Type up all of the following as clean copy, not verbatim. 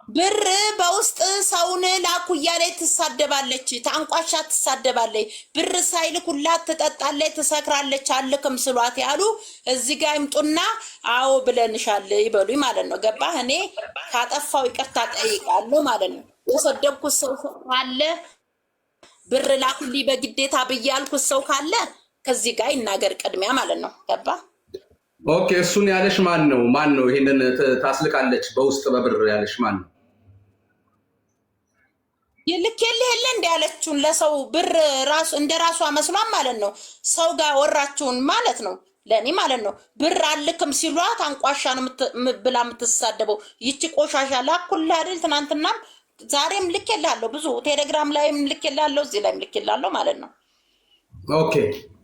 ብር በውስጥ ሰውን ላኩ እያለች ትሳደባለች፣ ታንቋሻ ትሳደባለች። ብር ሳይልኩላት ትጠጣለች፣ ትሰክራለች። አልክም ስሏት ያሉ እዚህ ጋር ይምጡና አዎ ብለንሻል ይበሉኝ ማለት ነው። ገባህ? እኔ ካጠፋው ይቅርታ ጠይቃለሁ ማለት ነው። የሰደብኩት ሰው ካለ ብር ላኩልኝ በግዴታ ብዬ ያልኩት ሰው ካለ ከዚህ ጋር ይናገር ቅድሚያ ማለት ነው። ገባህ? ኦኬ። እሱን ያለሽ ማን ነው? ማን ነው ይሄንን ታስልካለች በውስጥ በብር ያለሽ ማን ነው? ልክ የለ እንደ ያለችውን ለሰው ብር ራሱ እንደ ራሷ መስሏን ማለት ነው። ሰው ጋር ወራችሁን ማለት ነው። ለእኔ ማለት ነው። ብር አልክም ሲሏት አንቋሻ ነው ብላ የምትሳደበው ይቺ ቆሻሻ። ላኩልህ አይደል? ትናንትናም ዛሬም ልክ የላለሁ፣ ብዙ ቴሌግራም ላይም ልክ የላለሁ፣ እዚህ ላይም ልክ የላለሁ ማለት ነው። ኦኬ።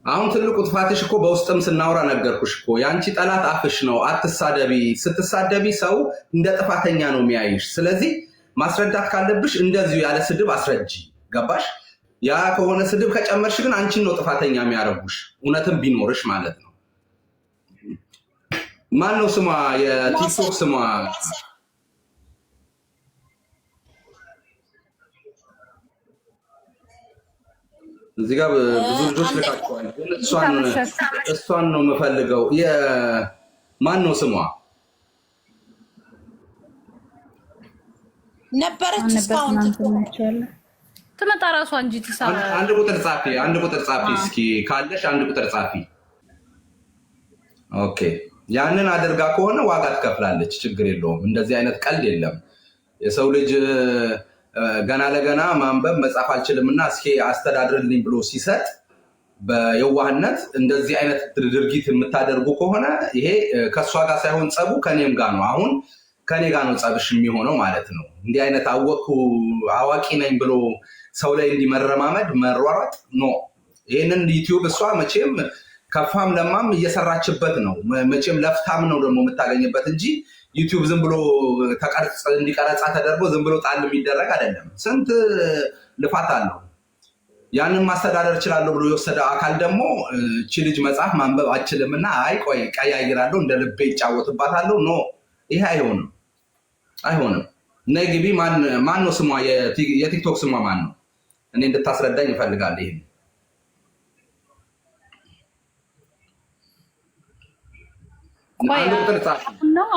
አሁን ትልቁ ጥፋትሽ እኮ በውስጥም ስናወራ ነገርኩሽ እኮ የአንቺ ጠላት አፍሽ ነው። አትሳደቢ። ስትሳደቢ ሰው እንደ ጥፋተኛ ነው የሚያይሽ። ስለዚህ ማስረዳት ካለብሽ እንደዚሁ ያለ ስድብ አስረጂ። ገባሽ? ያ ከሆነ ስድብ ከጨመርሽ ግን አንቺን ነው ጥፋተኛ የሚያረጉሽ፣ እውነትም ቢኖርሽ ማለት ነው። ማን ነው ስሟ? የቲክቶክ ስሟ እዚህ ጋር ብዙ ልጆች ልካቸዋል። እሷን ነው የምፈልገው። ማን ነው ስሟ? ነበረች እስካሁን ትመጣ ራሷ እንጂ ትሳራ። አንድ ቁጥር ጻፊ እስኪ ካለሽ አንድ ቁጥር ጻፊ። ኦኬ። ያንን አድርጋ ከሆነ ዋጋ ትከፍላለች። ችግር የለውም። እንደዚህ አይነት ቀልድ የለም። የሰው ልጅ ገና ለገና ማንበብ መጻፍ አልችልምና እስኪ አስተዳድርልኝ ብሎ ሲሰጥ በየዋህነት እንደዚህ አይነት ድርጊት የምታደርጉ ከሆነ ይሄ ከእሷ ጋር ሳይሆን ጸቡ ከኔም ጋር ነው። አሁን ከኔ ጋር ነው ጸብሽ የሚሆነው ማለት ነው። እንዲህ አይነት አዋቂ ነኝ ብሎ ሰው ላይ እንዲመረማመድ መሯሯጥ ኖ። ይህንን ዩቲዩብ እሷ መቼም ከፋም ለማም እየሰራችበት ነው። መቼም ለፍታም ነው ደግሞ የምታገኝበት እንጂ ዩቲዩብ ዝም ብሎ እንዲቀረጻ ተደርጎ ዝም ብሎ ጣል የሚደረግ አይደለም። ስንት ልፋት አለው። ያንን ማስተዳደር እችላለሁ ብሎ የወሰደ አካል ደግሞ እቺ ልጅ መጽሐፍ ማንበብ አችልምና አይ ቆይ ቀያይራለሁ እንደ ልቤ ይጫወትባታለሁ። ኖ፣ ይሄ አይሆንም። ነይ ግቢ። ማን ነው ስሟ? የቲክቶክ ስሟ ማን ነው? እኔ እንድታስረዳኝ እፈልጋለሁ። ይሄን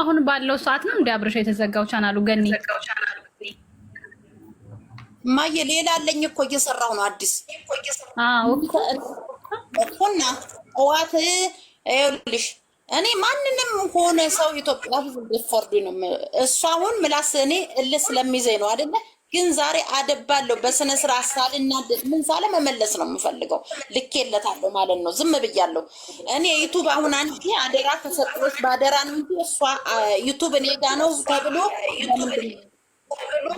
አሁን ባለው ሰዓት ነው እንደ አብረሽ የተዘጋው ቻናሉ። ገኒ ማየ ሌላ አለኝ እኮ እየሰራው ነው አዲስ እኮና ጠዋት ይኸውልሽ እኔ ማንንም ሆነ ሰው ኢትዮጵያ ብዙ ቢፈርዱ ነው እሱ አሁን ምላስ እኔ እልህ ስለሚይዘኝ ነው አይደለ? ግን ዛሬ አደባለሁ በስነ ስርዓት ሳልናደድ ምን ሳለ መመለስ ነው የምፈልገው። ልኬለታለሁ ማለት ነው። ዝም ብያለሁ እኔ ዩቲዩብ። አሁን አንቺ አደራ ተሰጥቶሽ ባደራ ነው እንጂ እሷ ዩቲዩብ እኔ ጋ ነው ተብሎ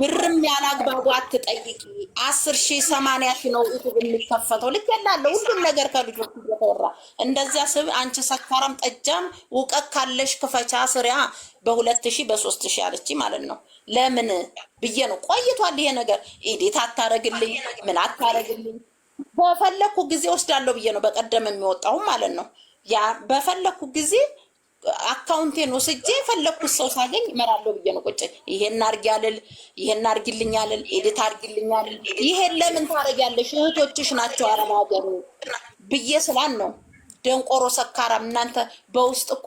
ብርም ያላግባቡ አትጠይቂ። 10,000 80,000 ነው ዩቲዩብ የሚከፈተው። ልኬላለሁ ሁሉም ነገር ከልጆች እየተወራ እንደዚያ ስብ አንቺ ሰካራም ጠጃም ውቀት ካለሽ ክፈቻ ስሪያ በ2,000 በ3,000 አለች ማለት ነው። ለምን ብዬ ነው ቆይቷል ይሄ ነገር። ኤዲት አታረግልኝ ምን አታረግልኝ። በፈለኩ ጊዜ ወስዳለሁ ብዬ ነው በቀደም የሚወጣው ማለት ነው። ያ በፈለኩ ጊዜ አካውንቴን ወስጄ የፈለኩት ሰው ሳገኝ እመራለሁ ብዬ ነው ቁጭ። ይሄን አርጊ አልል፣ ይሄን አርጊልኝ አልል፣ ኤዲት አርጊልኝ አልል። ይሄን ለምን ታረጊያለሽ እህቶችሽ ናቸው አረብ ሀገር ብዬ ስላን ነው። ደንቆሮ ሰካራም እናንተ በውስጥ እኮ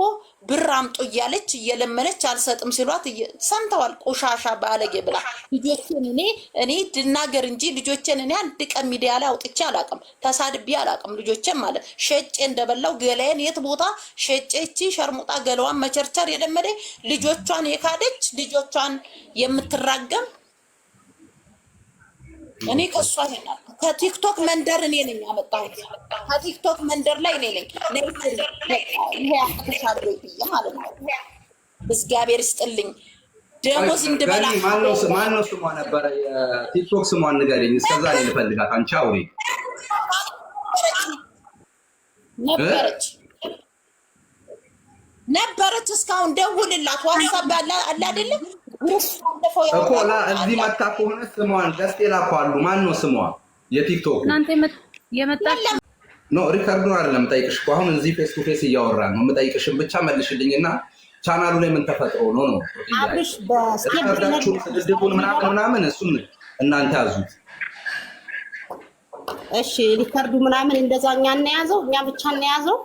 ብር አምጡ እያለች እየለመነች አልሰጥም ሲሏት ሰምተዋል። ቆሻሻ ባለጌ ብላ ልጆችን እኔ ድናገር እንጂ ልጆችን እኔ አንድ ቀን ሚዲያ ላይ አውጥቼ አላውቅም፣ ተሳድቤ አላውቅም። ልጆችን ማለት ሸጬ እንደበላው ገላዬን የት ቦታ ሸጬቺ ሸርሙጣ ገለዋን መቸርቸር የለመደ ልጆቿን የካደች ልጆቿን የምትራገም እኔ ከሷ ይሄናል። ከቲክቶክ መንደር እኔ ነኝ ያመጣሁት። ከቲክቶክ መንደር ላይ እኔ ነኝ ይሄ አጥተሻል ብዬ ማለት ነው። እግዚአብሔር ይስጥልኝ ደሞዝ እንድበላ። ማን ነው ስሟ ነበረ? የቲክቶክ ስሟን ንገረኝ። እስከዛ እኔ ልፈልጋት። አንቺ አውሪ። ነበረች እስካሁን ደውልላት። ዋትስአፕ አለ አይደለም እኮ እዚህ መታ ከሆነ ስሟን ገስጤ ላኳሉ። ማን ነው ስሟ? የቲክቶክ እናንተ የመጣች ኖ ሪከርዱን አይደለም ጠይቅሽ እኮ አሁን እዚህ ፌስ ቱ ፌስ እያወራን ነው። የምጠይቅሽን ብቻ መልሽልኝና ቻናሉ ላይ ምን ተፈጥሮ ነው ነው አብርሽ በስኬት ስድቡን ምናምን እሱን እናንተ ያዙት። እሺ ሪከርዱ ምናምን እንደዛ እኛ እናያዘው፣ እኛ ብቻ እናያዘው።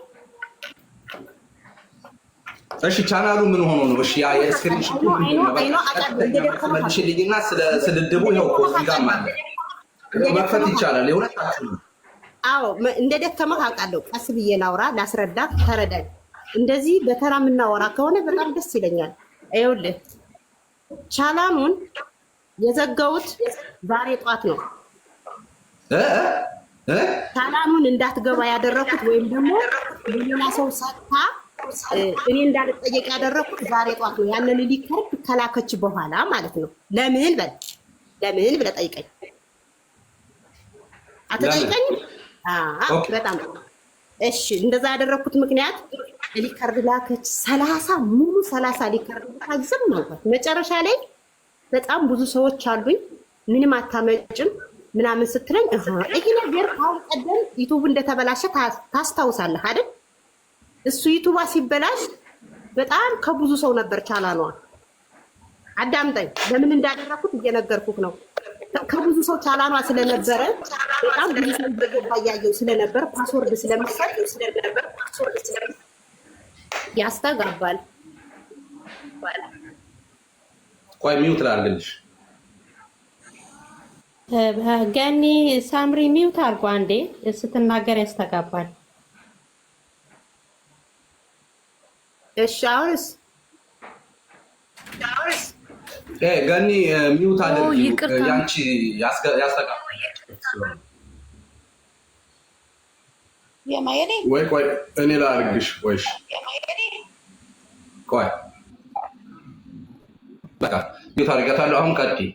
እሺ ቻናሉ ምን ሆኖ ነው? እሺ ያ የስክሪንሾት መልሽልኝና ስለ ስድቡ ይኸው እኮ እዚህ ጋር ማለት መክፈት ይቻላል የሁለታችሁ። አዎ እንደደከመህ አውቃለሁ። ቀስ ብዬ ላውራ ላስረዳ፣ ተረዳኝ። እንደዚህ በተራ የምናወራ ከሆነ በጣም ደስ ይለኛል። ይኸውልህ ቻናሉን የዘጋሁት ዛሬ ጧት ነው። ቻናሉን እንዳትገባ ያደረኩት ወይም ደግሞ ሌላ ሰው ሰጥታ እኔ እንዳልጠየቅ ያደረኩት ዛሬ ጧት ነው። ያንን ሊከርድ ከላከች በኋላ ማለት ነው። ለምን ብለህ ጠይቀኝ። አትጠይቀኝ? በጣም እሺ። እንደዛ ያደረኩት ምክንያት ሊከርድ ላከች። 30 ሊከርድ ዝም ነበር። መጨረሻ ላይ በጣም ብዙ ሰዎች አሉኝ ምንም አታመጭም ምናምን ስትለኝ ይሄ ነገር አሁን ቀደም ዩቱብ እንደተበላሸ ታስታውሳለህ አይደል? እሱ ዩቱባ ሲበላሽ በጣም ከብዙ ሰው ነበር ቻናሏ። አዳምጠኝ፣ ለምን እንዳደረኩት እየነገርኩህ ነው። ከብዙ ሰው ቻናሏ ስለነበረ በጣም ብዙ ሰው እየገባ እያየው ስለነበር ፓስወርድ ስለምሰጥ ያስተጋባል። ቆይ ሚውት ላድርግልሽ። ገኒ ሳምሪ ሚውት አድርጎ አንዴ ስትናገር ያስተጋባል። እሺ አሁንስ ገኒ ሚውት አድርጊ። ያንቺ ያስተጋባል የማየኔ ቆይ እኔ ላድርግሽ። ቆይ በቃ ሚውት አድርጋታለሁ። አሁን ቀጥይ።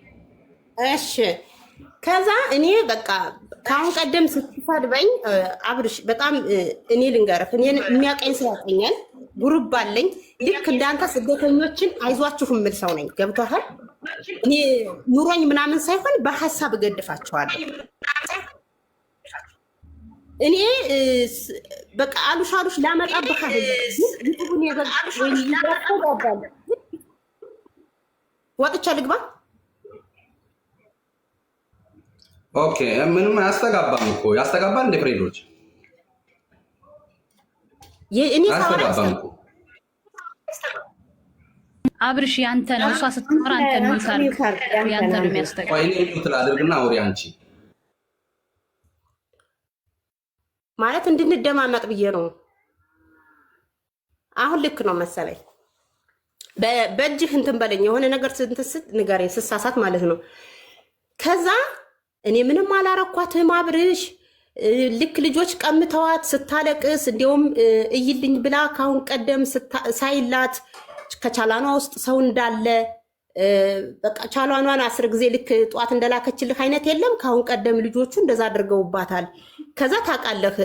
እሺ ከዛ እኔ በቃ ከአሁን ቀደም ስትፈድበኝ አብርሽ በጣም እኔ ልንገርህ፣ እኔ የሚያቀኝ ሰው ያቀኛል። ጉሩብ አለኝ። ልክ እንዳንተ ስደተኞችን አይዟችሁ የምል ሰው ነኝ። ገብቶሃል? እኔ ኑሮኝ ምናምን ሳይሆን በሀሳብ እገድፋቸዋለሁ። እኔ በቃ አሉሽ ላመጣብህ ወጥቻ ልግባ። ኦኬ ምንም አያስተጋባም እኮ ያስተጋባል እንደ ፍሬዶች አያስተጋባም እኮ አብርሽ ያንተ ነው። እሷ ስትኖር አንተ ነው ያንተ ነው የሚያስተጋባ። ቆይ እኔ ሚውት ላድርግና አውሪ አንቺ። ማለት እንድንደማመጥ ብዬ ነው። አሁን ልክ ነው መሰለኝ። በእጅህ እንትን በለኝ የሆነ ነገር ስትስት ንገረኝ፣ ስሳሳት ማለት ነው። ከዛ እኔ ምንም አላረኳትም አብርሽ። ልክ ልጆች ቀምተዋት ስታለቅስ እንዲሁም እይልኝ ብላ ካሁን ቀደም ሳይላት ከቻላኗ ውስጥ ሰው እንዳለ በቃ ቻላኗን 10 ጊዜ ልክ ጠዋት እንደላከችልህ አይነት የለም። ካሁን ቀደም ልጆቹ እንደዛ አድርገውባታል። ከዛ ታውቃለህ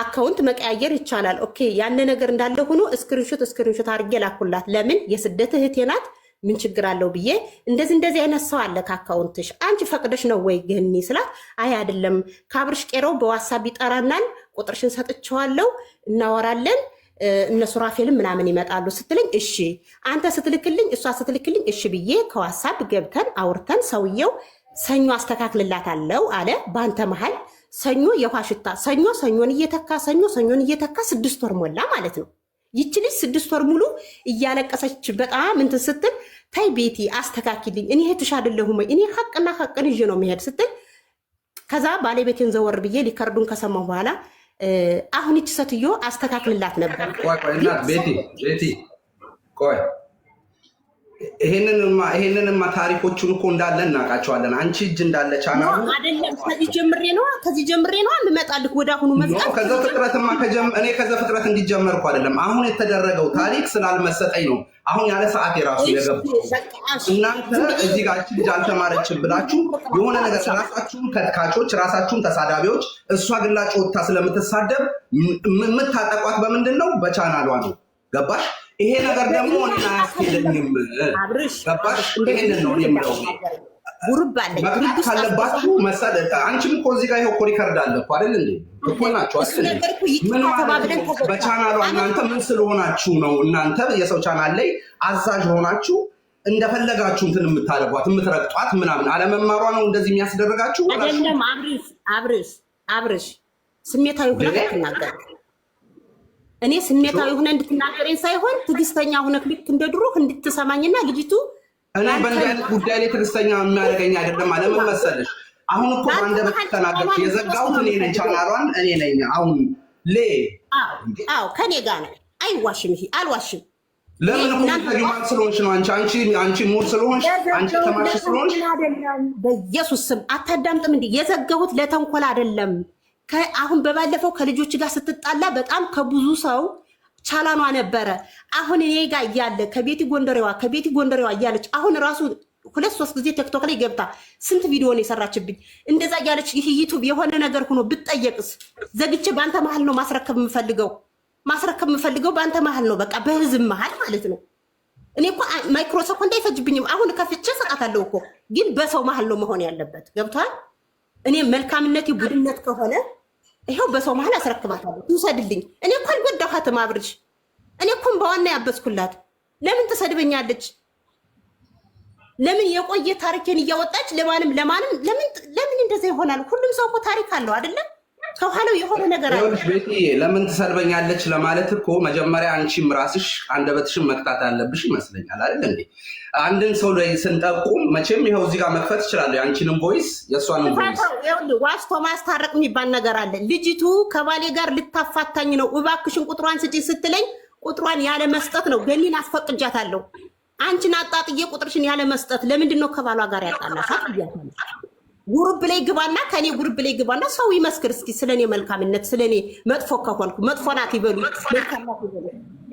አካውንት መቀያየር ይቻላል። ኦኬ ያን ነገር እንዳለ ሆኖ ስክሪንሾት አድርጌ ላኩላት። ለምን የስደት እህቴ ናት ምን ችግር አለው ብዬ እንደዚህ አይነት ሰው አለ ከአካውንትሽ አንቺ ፈቅደሽ ነው ወይ ገኒ ስላት፣ አይ አይደለም ከአብርሽ ቄረው በዋትስአፕ ይጠራናል፣ ቁጥርሽን ሰጥቼዋለሁ፣ እናወራለን፣ እነሱ ራፌልም ምናምን ይመጣሉ ስትልኝ፣ እሺ አንተ ስትልክልኝ እሷ ስትልክልኝ እሺ ብዬ ከዋትስአፕ ገብተን አውርተን ሰውየው ሰኞ አስተካክልላታለሁ አለ። በአንተ መሀል ሰኞ የውሃ ሽታ ሰኞን እየተካ 6 ወር ሞላ ማለት ነው። ይቺ ልጅ 6 ወር ሙሉ እያለቀሰች በጣም እንትን ስትል ታይ ቤቲ አስተካክልኝ፣ እኔ እህትሽ አይደለሁም ወይ? እኔ ሀቅን ይዤ ነው የሚሄድ ስትል፣ ከዛ ባለቤቴን ዘወር ብዬ ሊከርዱን ከሰማሁ በኋላ አሁን ይቺ ሴትዮ አስተካክልላት ነበር። ቆይ እናት ቤቲ ቆይ ይሄንንማ ታሪኮቹን እኮ እንዳለ እናውቃቸዋለን። አንቺ እጅ እንዳለ ቻናሉ አይደለም። ከዚህ ጀምሬ ነው ልመጣልህ ወደ አሁኑ መዝጋት። ከዛ ፍጥረትማ እኔ ከዛ ፍጥረት እንዲጀመር እኮ አይደለም። አሁን የተደረገው ታሪክ ስላልመሰጠኝ ነው። አሁን ያለ ሰዓት የራሱ የገባው እናንተ እዚህ ጋር እቺ ልጅ አልተማረችም ብላችሁ የሆነ ነገር ራሳችሁን ከትካቾች፣ ራሳችሁን ተሳዳቢዎች፣ እሷ ግላጭ ወጥታ ስለምትሳደብ የምታጠቋት በምንድን ነው? በቻናሏ ነው። ገባሽ? ይሄ ነገር ደግሞ እኔን አያስኬደኝም። ገባሽ? ይሄንን ነው የምለው። ጉርብ አለኝ። ጉርብ ካለባችሁ መሰለ አንቺም እኮ እዚህ ጋር ይሄ እኮ ሪከርድ አለ እኮ አይደል እንዴ? እኮ ናችሁ አይደል? በቻናሉ እናንተ ምን ስለሆናችሁ ነው እናንተ የሰው ቻናል ላይ አዛዥ ሆናችሁ እንደፈለጋችሁ እንትን የምታደርጓት የምትረግጧት ምናምን? አለመማሯ ነው እንደዚህ የሚያስደርጋችሁ? አይደለም አብርሽ ስሜታዊ ሆነ ትናገር። እኔ ስሜታዊ ሆነ እንድትናገረኝ ሳይሆን ትዕግስተኛ ሆነ ልክ እንደ ድሮ እንድትሰማኝና ልጅቱ እኔ በእንዲህ አይነት ጉዳይ ላይ ትዕግስተኛ የሚያደርገኝ አይደለም። አለምን መሰለሽ አሁን እኮ አንደበት ተናገርኩ። የዘጋሁት እኔ ነኝ፣ ቻናሏን እኔ ነኝ። አሁን ከኔ ጋር ነው። አይዋሽም። ይሄ አልዋሽም። ለምን ሁሉ ስለሆንሽ ነው? አንቺ ሙር ስለሆንሽ አንቺ ተማርሽ ስለሆንሽ በኢየሱስ ስም አታዳምጥም እንዴ? የዘጋሁት ለተንኮል አይደለም። አሁን በባለፈው ከልጆች ጋር ስትጣላ በጣም ከብዙ ሰው ቻላኗ ነበረ። አሁን እኔ ጋር እያለ ከቤቲ ጎንደሬዋ እያለች አሁን ራሱ 2-3 ጊዜ ቲክቶክ ላይ ገብታ ስንት ቪዲዮ ነው የሰራችብኝ። እንደዛ እያለች ይሄ ዩቲዩብ የሆነ ነገር ሆኖ ብትጠየቅስ ዘግቼ በአንተ መሀል ነው ማስረከብ የምፈልገው በአንተ መሀል ነው። በቃ በህዝብ መሀል ማለት ነው። እኔ እኮ ማይክሮ ሰኮንድ አይፈጅብኝም። አሁን ከፍቼ ሰጣታለሁ እኮ፣ ግን በሰው መሀል ነው መሆን ያለበት። ገብቷል? እኔ መልካምነት ቡድነት ከሆነ ይሄው በሰው መሀል አስረክባታለሁ። ትውሰድልኝ። እኔ እኮ አልጎዳኋትም አብርሽ። እኔ እኮ በዋና ያበስኩላት። ለምን ትሰድበኛለች? ለምን የቆየ ታሪኬን እያወጣች ለማንም ለምን እንደዛ ይሆናል? ሁሉም ሰው እኮ ታሪክ አለው አይደለም? ከኋላው የሆነ ነገር አለ። ቤቲ ለምን ትሰድበኛለች ለማለት እኮ መጀመሪያ አንቺም ራስሽ አንደበትሽን መቅጣት ያለብሽ ይመስለኛል አይደል እንዴ? አንድን ሰው ላይ ስንጠቁም መቼም ይኸው እዚህ ጋር መክፈት እችላለሁ፣ የአንቺንም ቮይስ የእሷንም ቮይስ። ዋስቶ ማስታረቅ የሚባል ነገር አለ። ልጅቱ ከባሌ ጋር ልታፋታኝ ነው እባክሽን ቁጥሯን ስጪ ስትለኝ ቁጥሯን ያለ መስጠት ነው። ገኒን አስፈቅጃታለሁ። አንቺን አጣጥዬ ቁጥርሽን ያለ መስጠት ለምንድን ነው ከባሏ ጋር ያጣላሻት? ጉርብ ላይ ግባና ከኔ ጉርብ ላይ ግባና ሰው ይመስክር እስኪ ስለኔ መልካምነት፣ ስለኔ መጥፎ ከሆንኩ መጥፎ ናት ይበሉ፣ መልካም ናት ይበሉ።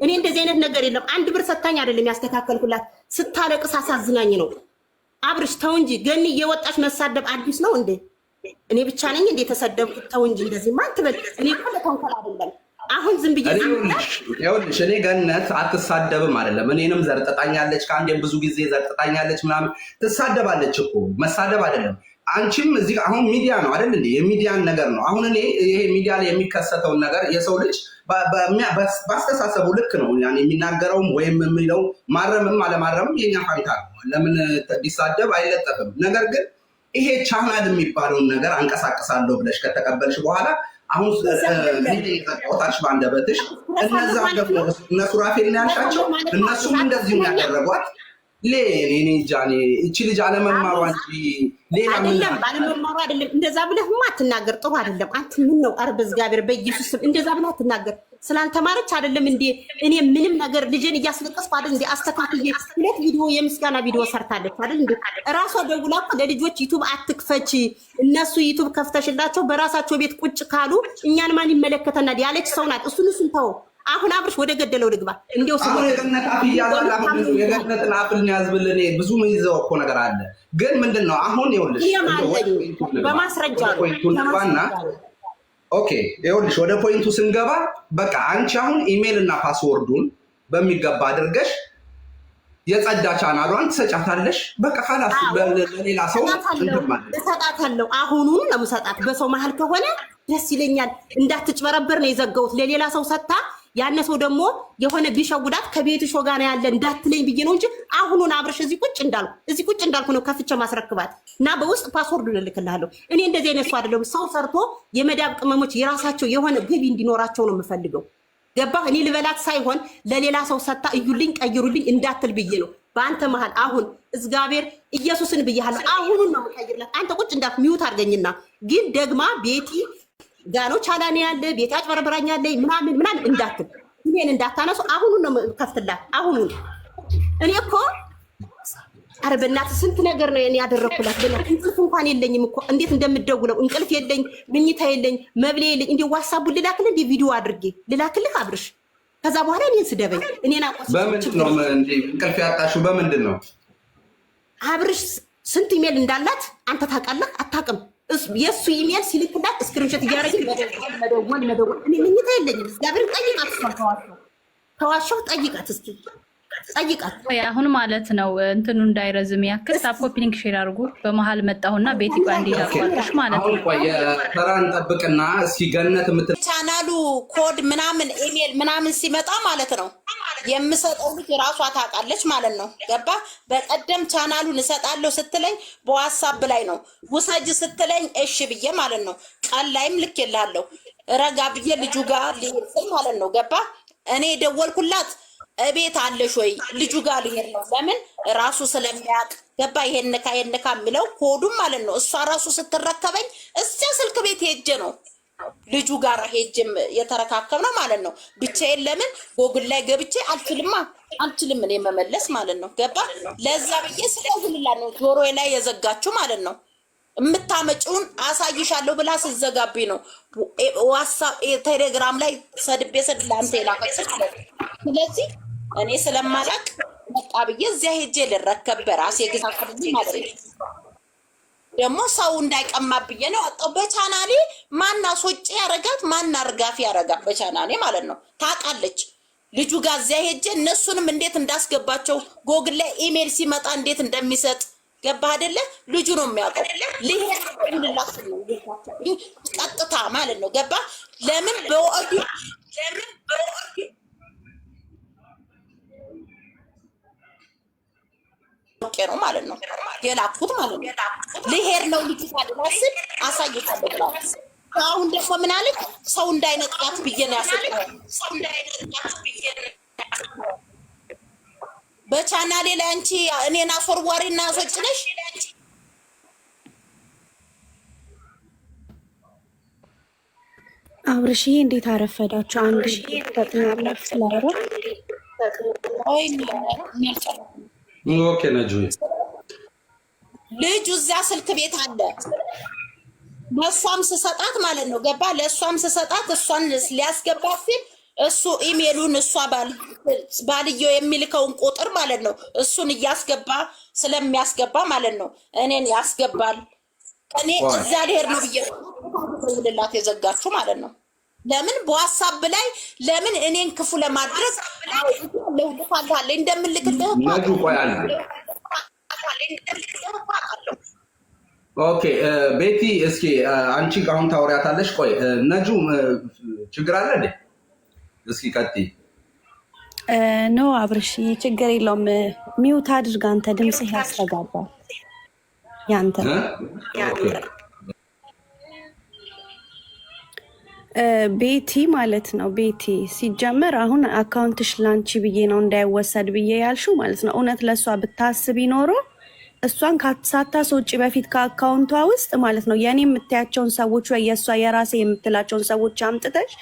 እኔ እንደዚህ አይነት ነገር የለም። 1 ብር ሰታኝ አይደለም ያስተካከልኩላት፣ ስታለቅስ አሳዝናኝ ነው። አብርሽ ተው እንጂ ገኒ እየወጣች መሳደብ አዲስ ነው እንዴ? እኔ ብቻ ነኝ እንዴ ተሰደብኩት? ተው እንጂ እንደዚህ ማን ትበል። እኔ እኮ ለተንኮል አይደለም። አሁን ዝም ብዬ ይኸውልሽ እኔ ገነት አትሳደብም አይደለም። እኔንም ዘርጥጣኛለች፣ ከአንዴም ብዙ ጊዜ ዘርጥጣኛለች ምናምን። ትሳደባለች እኮ መሳደብ አይደለም። አንቺም እዚህ አሁን ሚዲያ ነው አይደል እንዴ? የሚዲያን ነገር ነው። አሁን እኔ ይሄ ሚዲያ ላይ የሚከሰተውን ነገር የሰው ልጅ ባስተሳሰቡ ልክ ነው ያን የሚናገረውም ወይም የሚለው ማረምም አለማረምም የኛ ፋንታ ነው። ለምን ቢሳደብ አይለጠፍም። ነገር ግን ይሄ ቻናል የሚባለውን ነገር አንቀሳቅሳለሁ ብለሽ ከተቀበልሽ በኋላ አሁን ጣሽ ባንደበትሽ እነዛ ደግሞ እነሱ ራፌል ያልሻቸው እነሱም እንደዚሁ ያደረጓት ለኔ ጃኔ እቺ ልጅ አለመማሯ እንጂ ሌላ አይደለም። ባለመማሯ አይደለም። እንደዛ ብለህማ አትናገር። ጥሩ አይደለም። አንተ ምን ነው አርብ እግዚአብሔር በኢየሱስ ስም እንደዛ ብለህ አትናገር። ስላልተማረች አይደለም እንዴ? እኔ ምንም ነገር ልጅን እያስለቀስኩ አይደል እንዴ? አስተካክዬ 2 ቪዲዮ የምስጋና ቪዲዮ ሰርታለች አይደል እንዴ? ራሷ ደውላ እኮ ለልጆች ዩቲዩብ አትክፈች፣ እነሱ ዩቲዩብ ከፍተሽላቸው በራሳቸው ቤት ቁጭ ካሉ እኛን ማን ይመለከተናል ያለች ሰው ናት። እሱን ተው። አሁን አብርሽ ወደ ገደለው ልግባ። እንደው አሁን የገነት አፍ እያለ አሁን የገነትን አፍን ያዝብልን። ብዙ ምይዘው እኮ ነገር አለ። ግን ምንድነው አሁን ይኸውልሽ በማስረጃ ነው። ኦኬ ይኸውልሽ ወደ ፖይንቱ ስንገባ በቃ አንቺ አሁን ኢሜል እና ፓስወርዱን በሚገባ አድርገሽ የጸዳ ቻናሏን ትሰጫታለሽ። በቃ ካላስ ለሌላ ሰው እሰጣታለሁ። አሁኑን ነው የምሰጣት። በሰው መሀል ከሆነ ደስ ይለኛል። እንዳትጭበረበር ነው የዘጋሁት። ለሌላ ሰው ሰጣ ያነ ሰው ደግሞ የሆነ ቢሸጉዳት ከቤትሽ ጋር ያለ እንዳትለኝ ብዬ ነው እንጂ አሁኑን አብረሽ እዚህ ቁጭ እንዳልኩ ነው ከፍቼ ማስረክባት እና በውስጥ ፓስወርድ ልልክልሃለሁ። እኔ እንደዚህ አይነት ሰው አይደለም። ሰው ሰርቶ የመዳብ ቅመሞች የራሳቸው የሆነ ገቢ እንዲኖራቸው ነው የምፈልገው። ገባህ? እኔ ልበላት ሳይሆን ለሌላ ሰው ሰጣ እዩልኝ ቀይሩልኝ እንዳትል ብዬ ነው። በአንተ መሀል አሁን እግዚአብሔር ኢየሱስን ብያለሁ። አሁኑን ነው የምቀይርላት። አንተ ቁጭ እንዳት ሚውት አድርገኝና ግን ደግማ ቤቲ ጋኖ ቻላኔ ያለ ቤት አጭበርብራኛለ ምናምን እንዳትል እኔን እንዳታነሱ። አሁኑን ነው ከፍትላት። አሁኑን እኔ እኮ ኧረ በእናትህ ስንት ነገር ነው እኔ ያደረኩላት። በእናትህ እንቅልፍ እንኳን የለኝም እኮ እንዴት እንደምደውለው እንቅልፍ የለኝ፣ ምኝታ የለኝ፣ መብሌ የለኝ። እንዴ ዋትስአፕ ልላክልህ እንዴ ቪዲዮ አድርጌ ልላክልህ አብርሽ። ከዛ በኋላ እኔን ስደበኝ እኔን አቆስ። በምንድን ነው እንዴ እንቅልፍ ያጣሽው? በምንድን ነው አብርሽ? ስንት ኢሜል እንዳላት አንተ ታውቃለህ? አታውቅም? የእሱ ኢሜል ሲልክላት ስክሪንሾት እያደረግን መደወል። እኔ ምኝታ የለኝም። እግዚአብሔር ጠይቃት። ተዋሸሁ ጠይቃት እስኪ ጠይቃት። አሁን ማለት ነው እንትኑ እንዳይረዝም ያክል ታፕ ኮፒ ሊንክ ሼር አድርጉ። በመሃል መጣሁና ቤቲ ጋር እንዲላቋልሽ ማለት ነው። አሁን ቆይ ተራን ጠብቅና እስኪ ገነት ቻናሉ ኮድ ምናምን ኢሜል ምናምን ሲመጣ ማለት ነው የምሰጠው ልጅ ራሷ ታውቃለች ማለት ነው። ገባ? በቀደም ቻናሉን እሰጣለሁ ስትለኝ በዋትስአፕ ላይ ነው ውሰጅ ስትለኝ እሺ ብዬ ማለት ነው። ቃል ላይም ልክ የላለሁ ረጋ ብዬ ልጁ ጋር ሊሄድ ማለት ነው። ገባ? እኔ ደወልኩላት እቤት አለሽ ወይ ልጁ ጋር ሊሄድ ነው። ለምን ራሱ ስለሚያውቅ ገባ? ይሄንካ የሚለው ኮዱም ማለት ነው። እሷ ራሱ ስትረከበኝ እዚያ ስልክ ቤት ሄጄ ነው ልጁ ጋር ሄጅም የተረካከብ ነው ማለት ነው። ብቻዬን ለምን ጎግል ላይ ገብቼ አልችልም እኔ መመለስ ማለት ነው። ገባ? ለዛ ብዬ ስለሁላ ነው ጆሮዬ ላይ የዘጋችሁ ማለት ነው። የምታመጪውን አሳይሻለሁ ብላ ስትዘጋብኝ ነው ዋትስአፕ ቴሌግራም ላይ ሰድቤ ለአንተ የላከችው ማለት ነው። ስለዚህ እኔ ስለማላቅ መጣ ብዬ እዚያ ሄጄ ልረከብ በራሴ ግዛ ማለት ነው። ደግሞ ሰው እንዳይቀማብኝ ነው አጣው። በቻናሌ ማን አስወጪ ያረጋት ማን አርጋፊ ያረጋት በቻናሌ ማለት ነው። ታውቃለች ልጁ ጋር እዚያ ሄጄ እነሱንም እንዴት እንዳስገባቸው ጎግል ላይ ኢሜል ሲመጣ እንዴት እንደሚሰጥ ገባ አይደለ? ልጁ ነው የሚያውቀው። ሊሄድላስ ነው ቀጥታ ማለት ነው። ገባ? ለምን በወዲ ነው ማለት ነው የላኩት ማለት ነው። ልሄድ ነው ልጅ ታድራስል አሳይታለሁ ብላ አሁን ደግሞ ምን አለች? ሰው እንዳይነጥቃት ብዬ ነው ያሰጠው። በቻናሌ ላይ አንቺ እኔና ፎርዋሪ እና አስወጭነሽ አብርሽዬ እንዴት አረፈዳችሁ? አንድ ተጥናላችሁ ስላረ ኦኬ ነጁ ልጁ እዚያ ስልክ ቤት አለ። ለእሷም ስሰጣት ማለት ነው ገባ? ለእሷም ስሰጣት እሷን ሊያስገባት ሲል እሱ ኢሜሉን እሷ ባልየው የሚልከውን ቁጥር ማለት ነው እሱን እያስገባ ስለሚያስገባ ማለት ነው እኔን ያስገባል። እኔ እዛ ልሄድ ነው ብዬ ልላት የዘጋችሁ ማለት ነው። ለምን በዋትስአፕ ላይ ለምን እኔን ክፉ ለማድረግ ለውጥፋለ እንደምልክልህ ነጁ ቆያለ። ኦኬ ቤቲ እስኪ አንቺ አሁን ታወሪያታለሽ። ቆይ ነጁ ችግር አለ እንዴ? እስኪ ቀጥይ። ኖ አብርሽ ችግር የለውም። ሚውት አድርግ አንተ ድምጽህ ያስተጋባል። ያንተ ቤቲ ማለት ነው። ቤቲ ሲጀመር አሁን አካውንትሽ ላንቺ ብዬ ነው እንዳይወሰድ ብዬ ያልሽው ማለት ነው። እውነት ለእሷ ብታስብ ይኖሮ እሷን ሳታስወጪ በፊት ከአካውንቷ ውስጥ ማለት ነው የኔ የምታያቸውን ሰዎች ወይ የእሷ የራሴ የምትላቸውን ሰዎች አምጥተሽ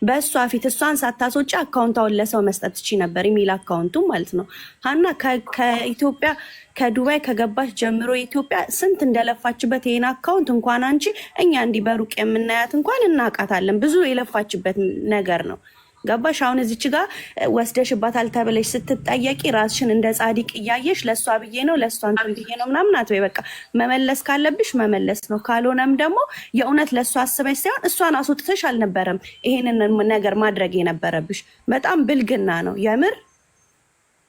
በእሷ ፊት እሷን ሳታስወጪ አካውንቷን ለሰው መስጠት ትችይ ነበር፣ የሚል አካውንቱ ማለት ነው። ሀና ከኢትዮጵያ ከዱባይ ከገባች ጀምሮ ኢትዮጵያ ስንት እንደለፋችበት ይሄን አካውንት እንኳን አንቺ እኛ እንዲህ በሩቅ የምናያት እንኳን እናውቃታለን። ብዙ የለፋችበት ነገር ነው። ገባሽ? አሁን እዚች ጋር ወስደሽባታል ተብለሽ ስትጠየቂ ራስሽን እንደ ጻድቅ እያየሽ ለእሷ ብዬ ነው ለእሷ እንትን ብዬ ነው ምናምን አትበይ። በቃ መመለስ ካለብሽ መመለስ ነው። ካልሆነም ደግሞ የእውነት ለእሷ አስበሽ ሳይሆን እሷን አስወጥተሽ አልነበረም ይሄንን ነገር ማድረግ የነበረብሽ። በጣም ብልግና ነው የምር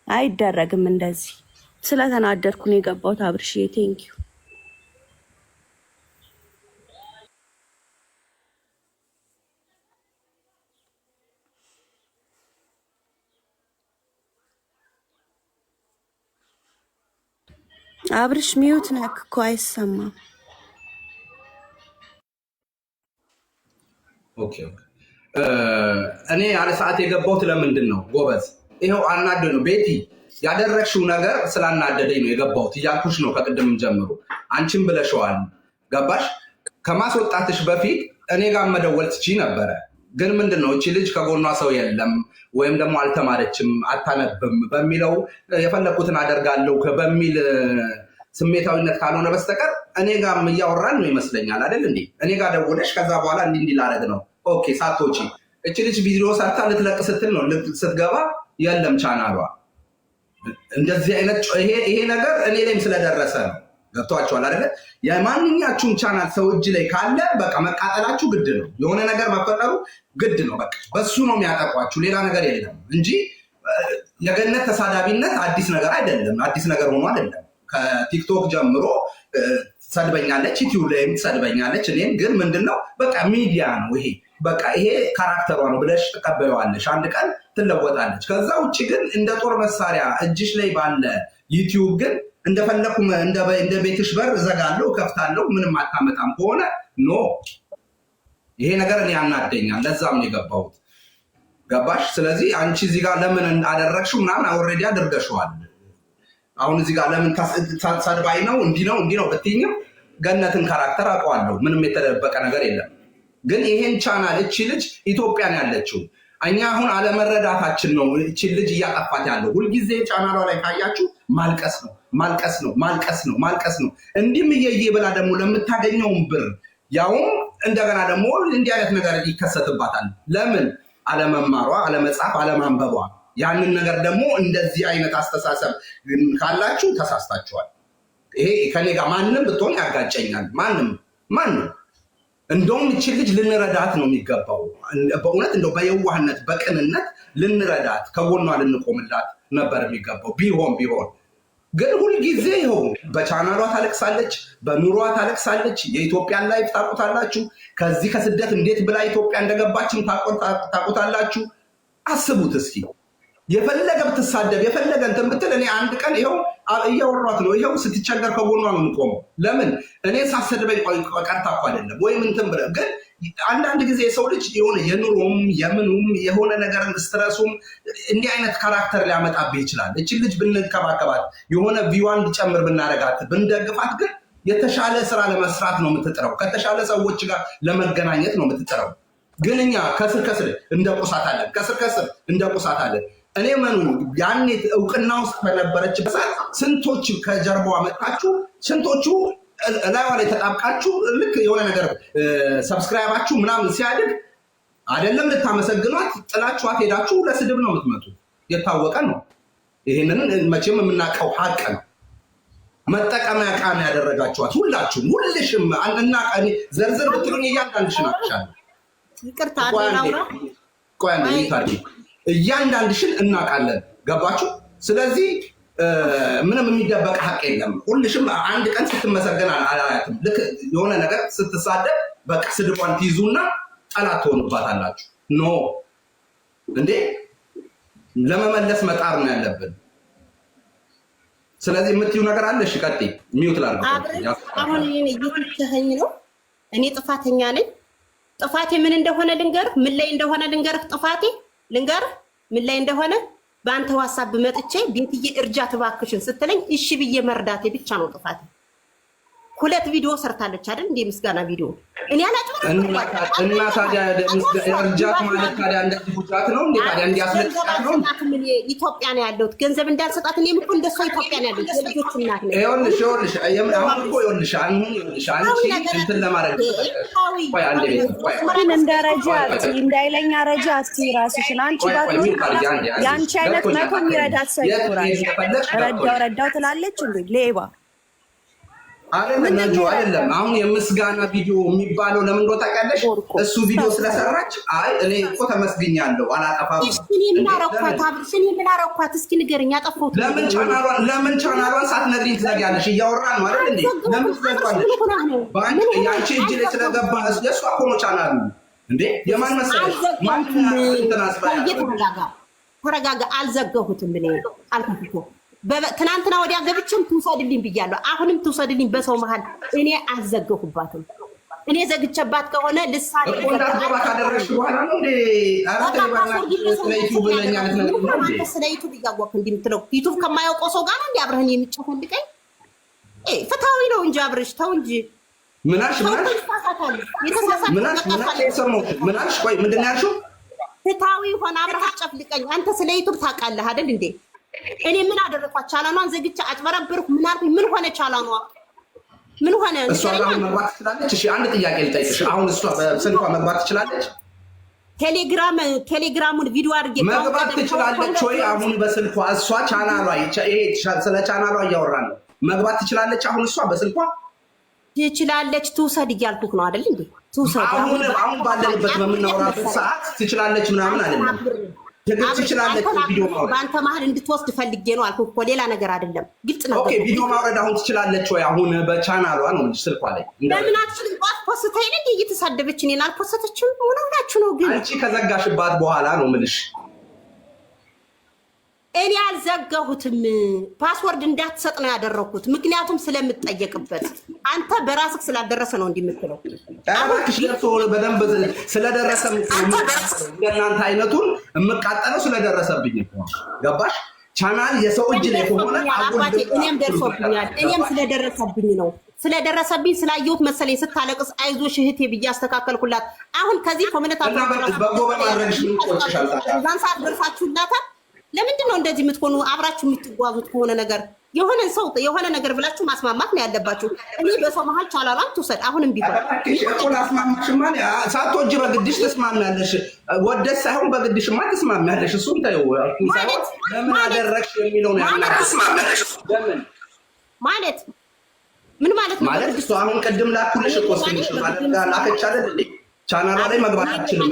አይደረግም እንደዚህ። ስለተናደድኩ ነው የገባሁት አብርሽዬ። ቴንኪዩ። አብርሽ ሚዩት ነክ እኮ አይሰማም። ኦኬ እኔ ያለ ሰዓት የገባሁት ለምንድን ነው ጎበዝ? ይኸው አናደ ነው ቤቲ ያደረግሽው ነገር ስላናደደኝ ነው የገባሁት እያልኩሽ ነው ከቅድምም ጀምሮ። አንቺም ብለሽዋል። ገባሽ? ከማስወጣትሽ በፊት እኔ ጋር መደወል ትችይ ነበረ። ግን ምንድን ነው እቺ ልጅ ከጎኗ ሰው የለም ወይም ደግሞ አልተማረችም አታነብም በሚለው የፈለኩትን አደርጋለሁ በሚል ስሜታዊነት ካልሆነ በስተቀር እኔ ጋር እያወራን ነው ይመስለኛል አይደል እንዴ? እኔ ጋር ደውለሽ ከዛ በኋላ እንዲህ ላደርግ ነው ኦኬ ሳቶቺ እቺ ልጅ ቪዲዮ ሰርታ ልትለቅ ስትል ነው ስትገባ የለም ቻናሏ። እንደዚህ አይነት ይሄ ነገር እኔ ላይም ስለደረሰ ነው። ገብቷችኋል አይደለ? የማንኛችሁም ቻናል ሰው እጅ ላይ ካለ በቃ መቃጠላችሁ ግድ ነው። የሆነ ነገር መፈጠሩ ግድ ነው። በቃ በሱ ነው የሚያጠቋችሁ፣ ሌላ ነገር የለም እንጂ የገነት ተሳዳቢነት አዲስ ነገር አይደለም፣ አዲስ ነገር ሆኖ አይደለም። ከቲክቶክ ጀምሮ ትሰድበኛለች፣ ዩቲዩብ ላይም ትሰድበኛለች። እኔም ግን ምንድነው በቃ ሚዲያ ነው ይሄ፣ በቃ ይሄ ካራክተሯ ነው ብለሽ ትቀበለዋለሽ። አንድ ቀን ትለወጣለች። ከዛ ውጭ ግን እንደ ጦር መሳሪያ እጅሽ ላይ ባለ ዩቲዩብ ግን እንደፈለኩ እንደ ቤትሽ በር እዘጋለሁ እከፍታለሁ ምንም አታመጣም ከሆነ ኖ፣ ይሄ ነገር እኔ ያናደኛል። ለዛም ነው የገባሁት። ገባሽ? ስለዚህ አንቺ እዚህ ጋር ለምን አደረግሽው ምናምን ኦልሬዲ አድርገሽዋል። አሁን እዚህ ጋር ለምን ሰድባይ ነው እንዲህ ነው ብትይኝም ገነትን ካራክተር አውቀዋለሁ። ምንም የተደበቀ ነገር የለም። ግን ይሄን ቻናል እቺ ልጅ ኢትዮጵያን ያለችው እኛ አሁን አለመረዳታችን ነው እቺ ልጅ እያጠፋት ያለው። ሁልጊዜ ቻናሏ ላይ ካያችሁ ማልቀስ ነው። እንዲህም እየየ ብላ ደግሞ ለምታገኘውን ብር ያውም እንደገና ደግሞ እንዲህ አይነት ነገር ይከሰትባታል። ለምን? አለመማሯ፣ አለመጻፍ፣ አለማንበቧ። ያንን ነገር ደግሞ እንደዚህ አይነት አስተሳሰብ ካላችሁ ተሳስታችኋል። ይሄ ከኔ ጋር ማንም ብትሆን ያጋጨኛል። ማንም እንደውም ይህችን ልጅ ልንረዳት ነው የሚገባው። በእውነት እንደው በየዋህነት በቅንነት ልንረዳት ከጎኗ ልንቆምላት ነበር የሚገባው ቢሆን ግን ሁልጊዜ ይኸው በቻናሏ ታለቅሳለች፣ በኑሯ ታለቅሳለች። የኢትዮጵያን ላይፍ ታውቁታላችሁ። ከዚህ ከስደት እንዴት ብላ ኢትዮጵያ እንደገባችን ታውቁታላችሁ። አስቡት እስኪ የፈለገ ብትሳደብ የፈለገ እንትን ብትል እኔ አንድ ቀን ይኸው እያወሯት ነው። ይኸው ስትቸገር ከጎኗ ነው የምንቆመው። ለምን? እኔ ሳሰድበኝ ቀርታ እኮ አይደለም ወይም እንትን ብለህ ግን አንዳንድ ጊዜ የሰው ልጅ የሆነ የኑሮም የምኑም የሆነ ነገርን ስትረሱም እንዲህ አይነት ካራክተር ሊያመጣብህ ይችላል። እችን ልጅ ብንከባከባት የሆነ ቪዋን እንዲጨምር ብናደርጋት ብንደግፋት ግን የተሻለ ስራ ለመስራት ነው የምትጥረው። ከተሻለ ሰዎች ጋር ለመገናኘት ነው የምትጥረው። ግን እኛ ከስር እንደቁሳታለን። እኔ መኑ ያኔ እውቅና ውስጥ በነበረችበት ሰዓት ስንቶች ከጀርባዋ መጣችሁ፣ ስንቶቹ ላይዋ ላይ ተጣብቃችሁ ልክ የሆነ ነገር ሰብስክራይባችሁ ምናምን ሲያድግ አይደለም ልታመሰግኗት ጥላችኋት ሄዳችሁ ለስድብ ነው የምትመጡት። የታወቀ ነው። ይህንን መቼም የምናውቀው ሀቅ ነው። መጠቀሚያ ዕቃ ነው ያደረጋችኋት ሁላችሁም፣ ሁልሽም እና ዘርዝር ብትሉኝ እያንዳንድሽን አቅሻለሁ። ይቅርታ እያንዳንድሽን እናውቃለን። ገባችሁ? ስለዚህ ምንም የሚደበቅ ሀቅ የለም። ሁልሽም አንድ ቀን ስትመሰገን አላያትም። ልክ የሆነ ነገር ስትሳደብ በቃ ስድቧን ትይዙና ጠላት ትሆኑባታላችሁ። ኖ እንዴ፣ ለመመለስ መጣር ነው ያለብን። ስለዚህ የምትይው ነገር አለ። እሺ ቀጥይ። ሚውት ላድርገው። አሁን እየተቸኸኝ ነው። እኔ ጥፋተኛ ነኝ። ጥፋቴ ምን እንደሆነ ልንገርህ፣ ምን ላይ እንደሆነ ልንገርህ። ጥፋቴ ልንገርህ ምን ላይ እንደሆነ በአንተ ሀሳብ መጥቼ ቤትዬ እርጃት እባክሽን ስትለኝ እሺ ብዬ መርዳቴ ብቻ ነው ጥፋቴ። 2 ቪዲዮ ሰርታለች አይደል? እንደ ምስጋና ቪዲዮ እኔ አላጭበረም እና ታዲያ እርጃት ማለት ታዲያ እንደዚህ ጉዳት ነው እንዴ? ታዲያ እንዲያስለጥቃት ነው እንዴ? ኢትዮጵያ ነው ያለሁት ገንዘብ እንዳልሰጣት እኔም እኮ እንደሷ ኢትዮጵያ ነው ያለሁት። የልጆች እናት ነኝ። ይኸውልሽ አሁን እኮ ይኸውልሽ አንቺ እንትን ለማድረግ ቆይ አንዴ ምን እንደረጃ እንዳይለኛ ረጃ እስቲ ራስሽን አንቺ ባትኖር ያንቺ አይነት መቶ የሚረዳት ሰው ይኖራል። ረዳው ትላለች እንዴ ሌባ አይደለም። አሁን የምስጋና ቪዲዮ የሚባለው ለምን እንደው ታውቂያለሽ? እሱ ቪዲዮ ስለሰራች አይ እኔ እኮ ተመስግኛለሁ አላጠፋም። እኔ ምን አረኳት? እስኪ ንገረኝ። ያጠፋሁት ለምን ቻናሏን ሳትነግሪኝ ትዘጊያለሽ? እያወራን ነው አይደል እንዴ? ለምን ትዘጊያለሽ? በአንቺ ያንቺ እጅ ላይ ስለገባ የእሷ እኮ ነው ቻናሉ እንዴ። የማን መሰለሽ? ተረጋጋ። አልዘጋሁትም ብለ አልከፍቶ ትናንትና ወዲያ ገብቼም ትውሰድልኝ ብያለሁ። አሁንም ትውሰድልኝ። በሰው መሀል እኔ አልዘገሁባትም። እኔ ዘግቼባት ከሆነ ልሳን ካደረግሽ በኋላ ነው እንዴ? ስለ ዩቱብ እያወቅህ እንዲህ የምትለው ዩቱብ ከማያውቀው ሰው ጋር እንዲ አብረህን የሚጨፈልቀኝ ፍትሃዊ ነው እንጂ አብረሽ ተው እንጂ። ምናልሽ ቆይ ምንድን ነው ያልሽው? ፍትሃዊ ሆነ አብረህ ጨፍልቀኝ። አንተ ስለ ዩቱብ ታውቃለህ አይደል እንዴ? እኔ ምን አደረኳት? ቻላኗን ዘግቼ አጭበረብርኩ? ምን አልኩኝ? ምን ሆነ? ቻላኗ ምን ሆነ? እሷ አሁን መግባት ትችላለች? እሺ አንድ ጥያቄ ልጠይቅሽ። አሁን እሷ በስልኳ መግባት ትችላለች? ቴሌግራሙን ቪዲዮ አድርጌ መግባት ትችላለች ወይ? አሁን በስልኳ እሷ ቻናሏ ስለ ቻናሏ እያወራን ነው። መግባት ትችላለች አሁን እሷ በስልኳ? ትችላለች። ትውሰድ እያልኩህ ነው አይደል እንዴ? ትውሰድ። አሁን ባለንበት በምናወራበት ሰዓት ትችላለች ምናምን አይደለም። ትችላለች። ቪዲዮ ማውረድ በአንተ መሀል እንድትወስድ ፈልጌ ነው አልኩህ እኮ ሌላ ነገር አይደለም። ግልጽ ነው። ኦኬ ቪዲዮ ማውረድ አሁን ትችላለች ወይ? አሁን በቻናሏ ነው ስልኳ ላይ ለምን አትችልም? ጧት ፖስት አይደል እየተሳደበች እኔን አልፖስተችም። ምን ሆናችሁ ነው ግን? አንቺ ከዘጋሽባት በኋላ ነው የምልሽ። እኔ አልዘጋሁትም። ፓስወርድ እንዳትሰጥ ነው ያደረኩት፣ ምክንያቱም ስለምትጠየቅበት። አንተ በራስህ ስላልደረሰ ነው እንዲምትለው። እባክሽ ደርሶ በደንብ ስለደረሰ እንደናንተ አይነቱን የምቃጠለው ስለደረሰብኝ ነው። ገባሽ? ቻናል የሰው እጅ ላይ ከሆነ አባቴ እኔም ደርሶብኛል። እኔም ስለደረሰብኝ ነው ስለደረሰብኝ ስላየሁት መሰለኝ ስታለቅስ አይዞሽ እህቴ ብዬ አስተካከልኩላት። አሁን ከዚህ ኮሜንት ዛን ሰዓት ደርሳችሁላታል። ለምንድን ነው እንደዚህ የምትሆኑ? አብራችሁ የምትጓዙት ከሆነ ነገር የሆነ ነገር ብላችሁ ማስማማት ነው ያለባችሁ። እኔ በሰው መሀል ቻላላም ትውሰድ። አሁንም ቢሆን ሳትወጂ በግድሽ ትስማሚያለሽ፣ ወደሽ ሳይሆን በግድሽማ ትስማሚያለሽ። እሱም ተይው ለምን አደረግሽ የሚለው ነው ማለት ምን ማለት ነው? ማለት እሱ አሁን ቅድም ላኩልሽ እኮ ስልሽ ማለት ላከች አይደል እንዴ? ቻናሏ ላይ መግባት አትችልም።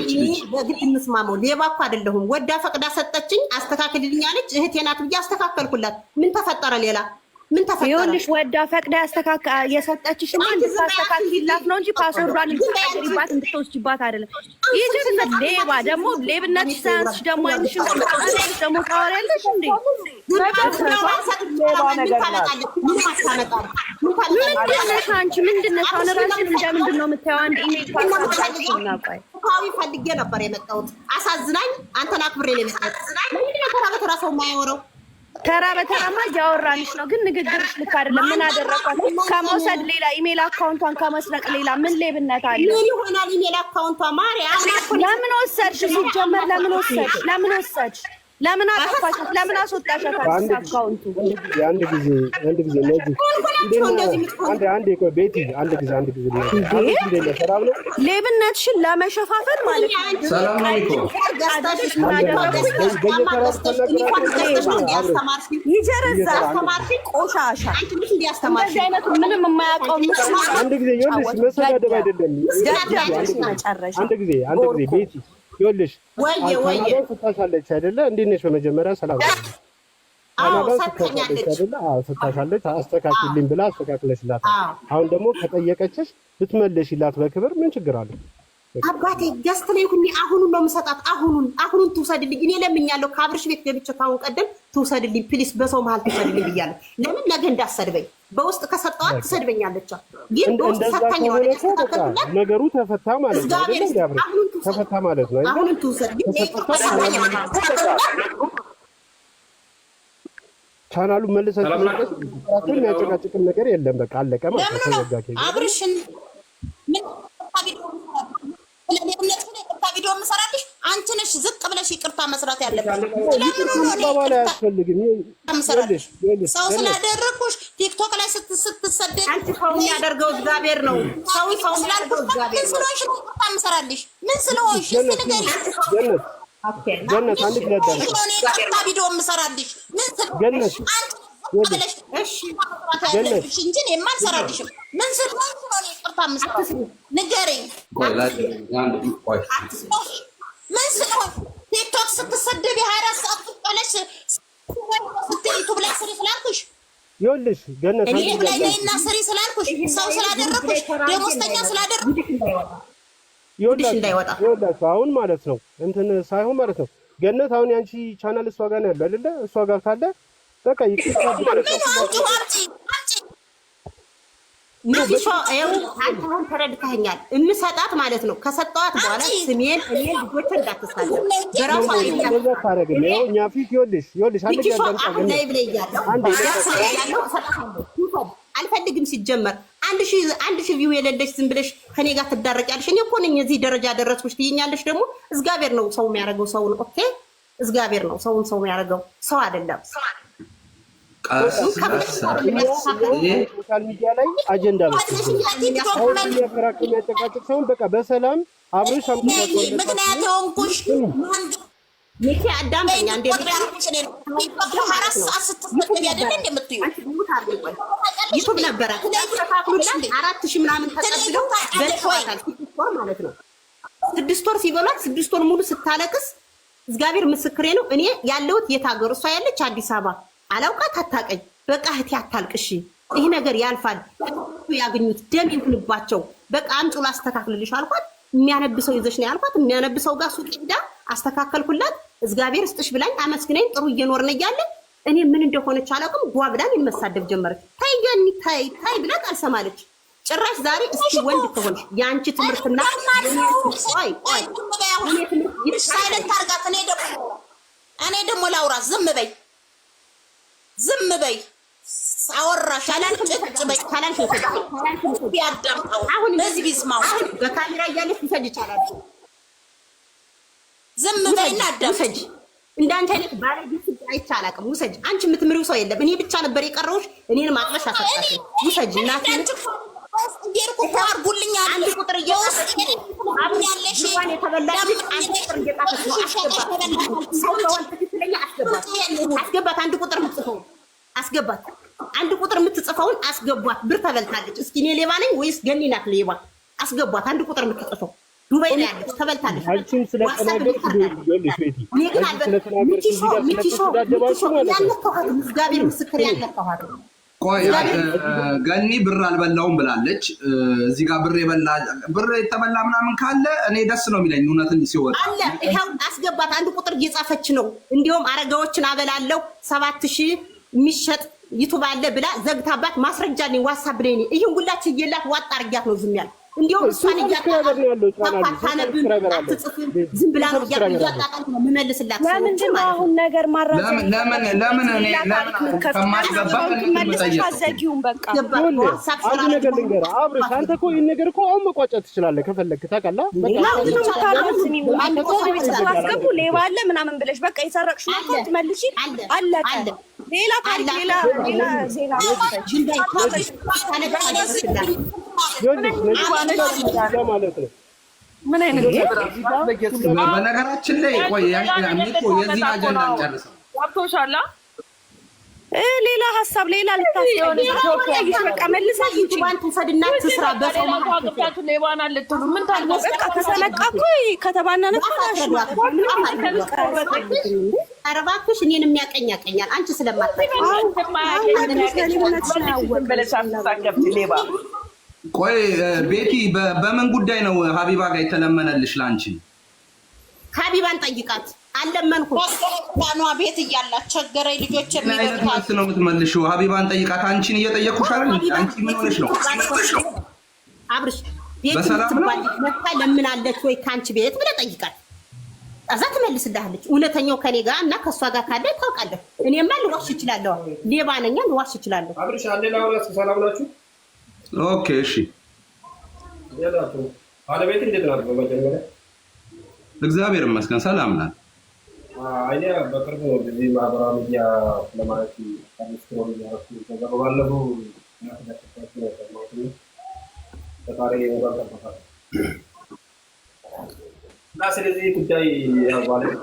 በግድ እንስማማው። ሌባ እኮ አይደለሁም። ወዳ ፈቅዳ ሰጠችኝ፣ አስተካክልልኝ አለች። እህቴ ናት ብዬ አስተካከልኩላት። ምን ተፈጠረ? ሌላ ምን ተፈጠረ? ይኸውልሽ ወዳ ፈቅዳ የሰጠችሽ እንድታስተካክልላት ነው እንጂ ፓስወርዷን እንድትቀይሪባት እንድትወስጂባት አይደለም። ይሄ ሌባ ደግሞ ሌብነትሽ ሳያንስሽ ደግሞ አይንሽን ደግሞ ታወሪያለሽ እንዴ? ምንድነሽ አንቺ? ምንድነሽ አሁን? እራስሽን እንደምንድን ነው የምታየው? አንድ ኢሜል ፓስወርድ ፈልጌ ነበር የመጣሁት። አሳዝናኝ። አንተን አክብሬ ነው የመጣሁት። ምንድን ነው ተራ በተራ ሰው የማያወራው? ተራ በተራማ እያወራንሽ ነው፣ ግን ንግግርሽ ልክ አይደለም። ምን አደረኳት? ከመውሰድ ሌላ ኢሜል አካውንቷን ከመስረቅ ሌላ ምን ሌብነት አለ? ምን ይሆናል? ኢሜል አካውንቷ ማርያም ለምን ወሰድሽ? ሲጀመር ለምን ወሰድሽ? ለምን ወሰድሽ? ለምን አጠፋሻት? ለምን አስወጣሻት? አካውንቱ አንድ ጊዜ ሌብነትሽን ለመሸፋፈን ማለት ነው። ሰላም አለይኩም ቆሻሻ ምንም የማያውቀው አንድ ጊዜ ይኸውልሽ፣ መሰዳደብ አይደለም። አንድ ጊዜ ቤቲ ይኸውልሽ ስታሻለች አይደለ? እንዴት ነሽ? በመጀመሪያ ሰላም ስታሻለች አስተካክልኝ ብላ አስተካክለሽላታል። አሁን ደግሞ ከጠየቀችሽ ብትመለሽላት በክብር ምን ችግር አለ? አባቴ ገስት ላይ ሁኒ አሁኑን ነው የምሰጣት። አሁኑን ትውሰድልኝ። እኔ ለምኛለሁ ከአብርሽ ቤት ገብቼ ካሁን ቀደም ትውሰድልኝ ፕሊስ፣ በሰው መሀል ትውሰድልኝ ብያለሁ። ለምን ነገ እንዳሰድበኝ በውስጥ ከሰጠዋት ትሰድበኛለች። ግን በውስጥ ሰጣኝ ነው ነገሩ ተፈታ ማለት ነው። ተፈታ ማለት ነው። አሁንም ትውሰድ ግን ቻናሉ መልሰን የሚያጨቃጭቅም ነገር የለም። በቃ አለቀ ማለት ነው። ተዘጋጀ አብርሽን ምን ቪዲዮ የምሰራልሽ አንቺ ነሽ። ዝቅ ብለሽ ይቅርታ መስራት ያለብሽ። ሰው ስላደረኩሽ ቲክቶክ ላይ ስትሰደድ አንቺ ሰው የሚያደርገው እግዚአብሔር ነው። ሰው ስላልኩሽ ምን ስለሆንሽ ይቅርታ መስራልሽ? ምን ስለሆንሽ ንገሪኝ። ገነት አንድ ግለዳለሽ ይቅርታ ቪዲዮ የምሰራልሽ ምን ገነት ብለሽ እሺ ያለብሽ እንጂ የማልሰራልሽም። ምን ስለሆንሽ ነው ይቅርታ መስራት? ንገሪኝ። ምን ስለሆንሽ ቲክቶክ ስትሰደብ 24 ሰዓት ብቻለሽ ዩቲዩብ ላይ ስሪ ስላልኩሽ ይኸውልሽ ገነት እኔ ላይ ነይና ስሪ ስላልኩሽ ሰው ስላደረኩሽ ደሞዝተኛ ስላደረኩሽ ይኸውልሽ አሁን ማለት ነው እንትን ሳይሆን ማለት ነው ገነት አሁን ያንቺ ቻናል እሷ ጋር ነው ያለው አይደለ? እሷ ጋር ካለ በቃ ይቅርታ አንተን ተረድተኸኛል። እንሰጣት ማለት ነው። ከሰጠዋት በኋላ ስሜን እኔ ልጆች እንዳትሳደብ በራሷ ታረግም። ይኸው እኛ ፊት ይኸውልሽ አንድ ላይ ብለያለሁ አልፈልግም። ሲጀመር አንድ ሺህ ቪው የሌለሽ ዝም ብለሽ ከኔ ጋር ትዳረቂያለሽ። እኔ እኮ ነኝ እዚህ ደረጃ ደረስኩሽ ትይኛለሽ። ደግሞ እግዚአብሔር ነው ሰው የሚያደርገው ሰውን። ኦኬ እግዚአብሔር ነው ሰውን ሰው የሚያደርገው ሰው አይደለም። ሶሻል ሚዲያ ላይ አጀንዳ የሚያጨቃጭቅ ሰውን በቃ በሰላም አብረሽ ምክንያት የሆንኩሽ ሚኪ አዳምጠኛ እንዴት ዩቱብ ነበረ 4000 ምናምን ተቀብለው በልተዋታል። 6 ወር ማለት ነው። 6 ወር ሲበሏት 6 ወር ሙሉ ስታለቅስ እግዚአብሔር ምስክሬ ነው። እኔ ያለሁት የት ሀገር? እሷ ያለች አዲስ አበባ። አላውቃት አታውቀኝ። በቃ እህቴ አታልቅሽ፣ ይህ ነገር ያልፋል። ያገኙት ደም ይሁንባቸው። በቃ አምጪ ላስተካክልልሽ አልኳት። የሚያነብሰው ይዘሽ ነው ያልኳት። የሚያነብሰው ጋር ሱቅ ሄዳ አስተካከልኩላት። እግዚአብሔር ስጥሽ ብላኝ አመስግናኝ ጥሩ እየኖርን እያለ እኔ ምን እንደሆነች አላውቅም። ጓ ብላን የመሳደብ ጀመረች። ታይ ገኒ ታይ ታይ ብላት አልሰማለች። ጭራሽ ዛሬ እስኪ ወንድ ከሆንሽ የአንቺ ትምህርትና ሳይለንት አድርጋት። እኔ ደግሞ ላውራ። ዝም በይ ዝም በይ። አወራሽ ጭጭ በይ ካላልሽ ቢያዳምጠው አሁን በዚህ ቢስማው በካሜራ እያለሽ ሊሰጅ ይቻላል። ዝም በይና አዳምጪ። እንዳንቺ አይነት ባለጌ አይቼ አላውቅም። ውሰጅ። አንቺ የምትምሪው ሰው የለም። እኔ ብቻ ነበር የቀረውሽ። እኔንም አጥመሽ አሰጣሽ። ውሰጅ። እናቴ እንዴርኩ አርጉልኛ አንድ ቁጥር እየወሰድሽ ያለሽ የተበላሽ አንድ ቁጥር እየጣፈች ነው። ሰው ለወንድ ትክክለኛ አስገባት። አንድ ቁጥር የምትጽፈው አስገባት። አንድ ቁጥር የምትጽፈውን አስገቧት። ብር ተበልታለች። እስኪ እኔ ሌባ ነኝ ወይስ ገኒ ናት ሌባ? አስገቧት። አንድ ቁጥር የምትጽፈው ዱባይ ላይ ያለች ተበልታለች። አንቺም ስለተናገርሽ ይኸውልሽ ቤቲ እግዚአብሔር ምስክር ያለከዋት ቆይ ገኒ ብር አልበላውም ብላለች። እዚህ ጋር ብር የተበላ ምናምን ካለ እኔ ደስ ነው የሚለኝ እውነትን ሲወጣ አለ። ይኸው አስገባት። አንድ ቁጥር እየጻፈች ነው። እንዲሁም አረጋዎችን አበላለሁ 7000 የሚሸጥ ዩቱብ አለ ብላ ዘግታባት ማስረጃ ነኝ ዋትስአፕ ላይ ነኝ። ይሄን ሁላችሁ እየላት ዋጣ አርጊያት ነው ዝም ያለ። እንዲሁም እሷን ዝም ብላ ነው እያጣጣች ነው የምመልስላት። ለምንድን ነው አሁን ነገር ማራዘም? ለምን እኔ ከማስገባት አዘጊውን በቃ አንድ ነገር ልንገርህ አብርሽ፣ አንተ እኮ ይህን ነገር እኮ አሁን መቋጨት ትችላለህ ከፈለግህ ታውቃለህ። አስገቡ ሌባ አለ ምናምን ብለሽ በቃ የሰረቅሽው ነው ትመልሺ። አለቀ። ሌላ ታሪክ ሌላ ዜና ማለት ነው። ምን አይነት በነገራችን ላይ ቆይ የዚህ አጀንዳ እንጨርሰው። ዋብቶሻላ ሌላ ሀሳብ ሌላ ልታስይሽ በቃ መልሳት ዩቲዩብን ትውሰድና ትስራ። በሰው ማጥፋቱ ሌባና ልትሉ ምን ታልበስ በቃ ተሰለቃኩ ከተባናነ አረባክሽ እኔን የሚያቀኝ ያቀኛል። አንቺ ስለማታውቂ ሌባ። ቆይ ቤቲ በምን ጉዳይ ነው ሀቢባ ጋር የተለመነልሽ ላንቺ? ሀቢባን ጠይቃት። አለመንኩት ባኗ ቤት እያላት ቸገረኝ ልጆች የሚበልጥ ነው የምትመልሺው። ሀቢባን ጠይቃት። አንቺን እየጠየኩሽ አይደል? አንቺ ምን ሆነሽ ነው? አብርሽ ቤት መታ ለምናለች ወይ ካንቺ ቤት ብለህ ጠይቃት። እዛ ትመልስልሃለች። እውነተኛው ከኔ ጋር እና ከእሷ ጋር ካለ ታውቃለህ። እኔማ ልዋሽ እችላለሁ። ሌባ ነኝ ልዋሽ እችላለሁ። አብርሽ አንዴ ላውራስ። ሰላም ናችሁ? ኦኬ እሺ። ባለቤት እንዴት ናት? በመጀመሪያ እግዚአብሔር ይመስገን ሰላም ናት። እኔ በቅርቡ ነው እዚህ ማህበራዊ ሚዲያ ለማለት አዲስክሮል ያረኩ ተዘባባለሁ ተጣሪ ወጣ ተፈታ እና ስለዚህ ጉዳይ ያው ባለቤት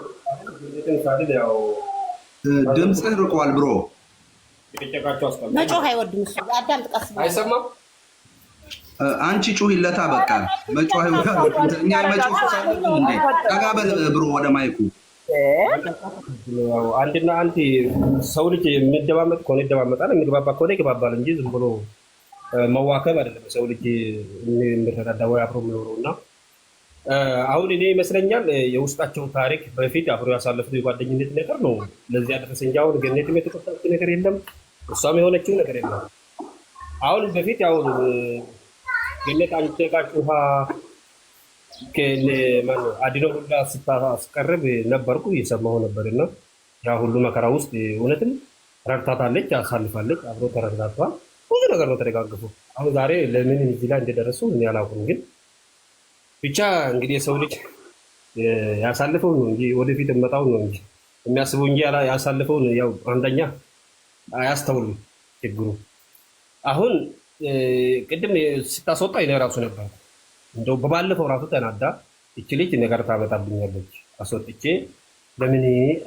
እንትን ያው ድምፅህ ርቋል ብሮ። የጨቃቸው አስቀምጥ መጮህ አይወድም እሱ። አዳም ጥቀስ አይሰማም። አንቺ ጩሂለታ በቃ መጮህ አይወድም። እኛ መጮህ ሳይሆን እንዴ ተጋበል ብሮ ወደ ማይኩ። አንድና አንድ ሰው ልጅ የሚደማመጥ ከሆነ ይደማመጣል፣ የሚግባባ ከሆነ ይግባባል እንጂ ዝም ብሎ መዋከብ አይደለም። ሰው ልጅ የሚረዳዳ ወይ አብሮ የሚኖረው እና አሁን እኔ ይመስለኛል የውስጣቸው ታሪክ በፊት አብሮ ያሳለፉት የጓደኝነት ነገር ነው ለዚህ ያደረሰ እንጂ አሁን ገነትም የተከፈለች ነገር የለም፣ እሷም የሆነችው ነገር የለም። አሁን በፊት ያው ገነት አንተ ጋር ጩሃ አዲኖ ሁላ ስታስቀርብ ነበርኩ እየሰማሁ ነበርና ያ ሁሉ መከራ ውስጥ እውነትም ረድታታለች፣ አሳልፋለች፣ አብሮ ተረዳድተዋል። ብዙ ነገር ነው ተደጋግፎ። አሁን ዛሬ ለምን እዚህ ላይ እንደደረሱ እኔ አላውቅም። ግን ብቻ እንግዲህ የሰው ልጅ ያሳልፈው ነው እንጂ ወደፊት መጣው ነው እንጂ የሚያስበው እንጂ ያሳልፈው ነው። ያው አንደኛ አያስተውሉም ችግሩ። አሁን ቅድም ስታስወጣ እኔ ራሱ ነበር እንደው በባለፈው ራሱ ተናዳ እቺ ልጅ ነገር ታመጣብኛለች አስወጥቼ ለምን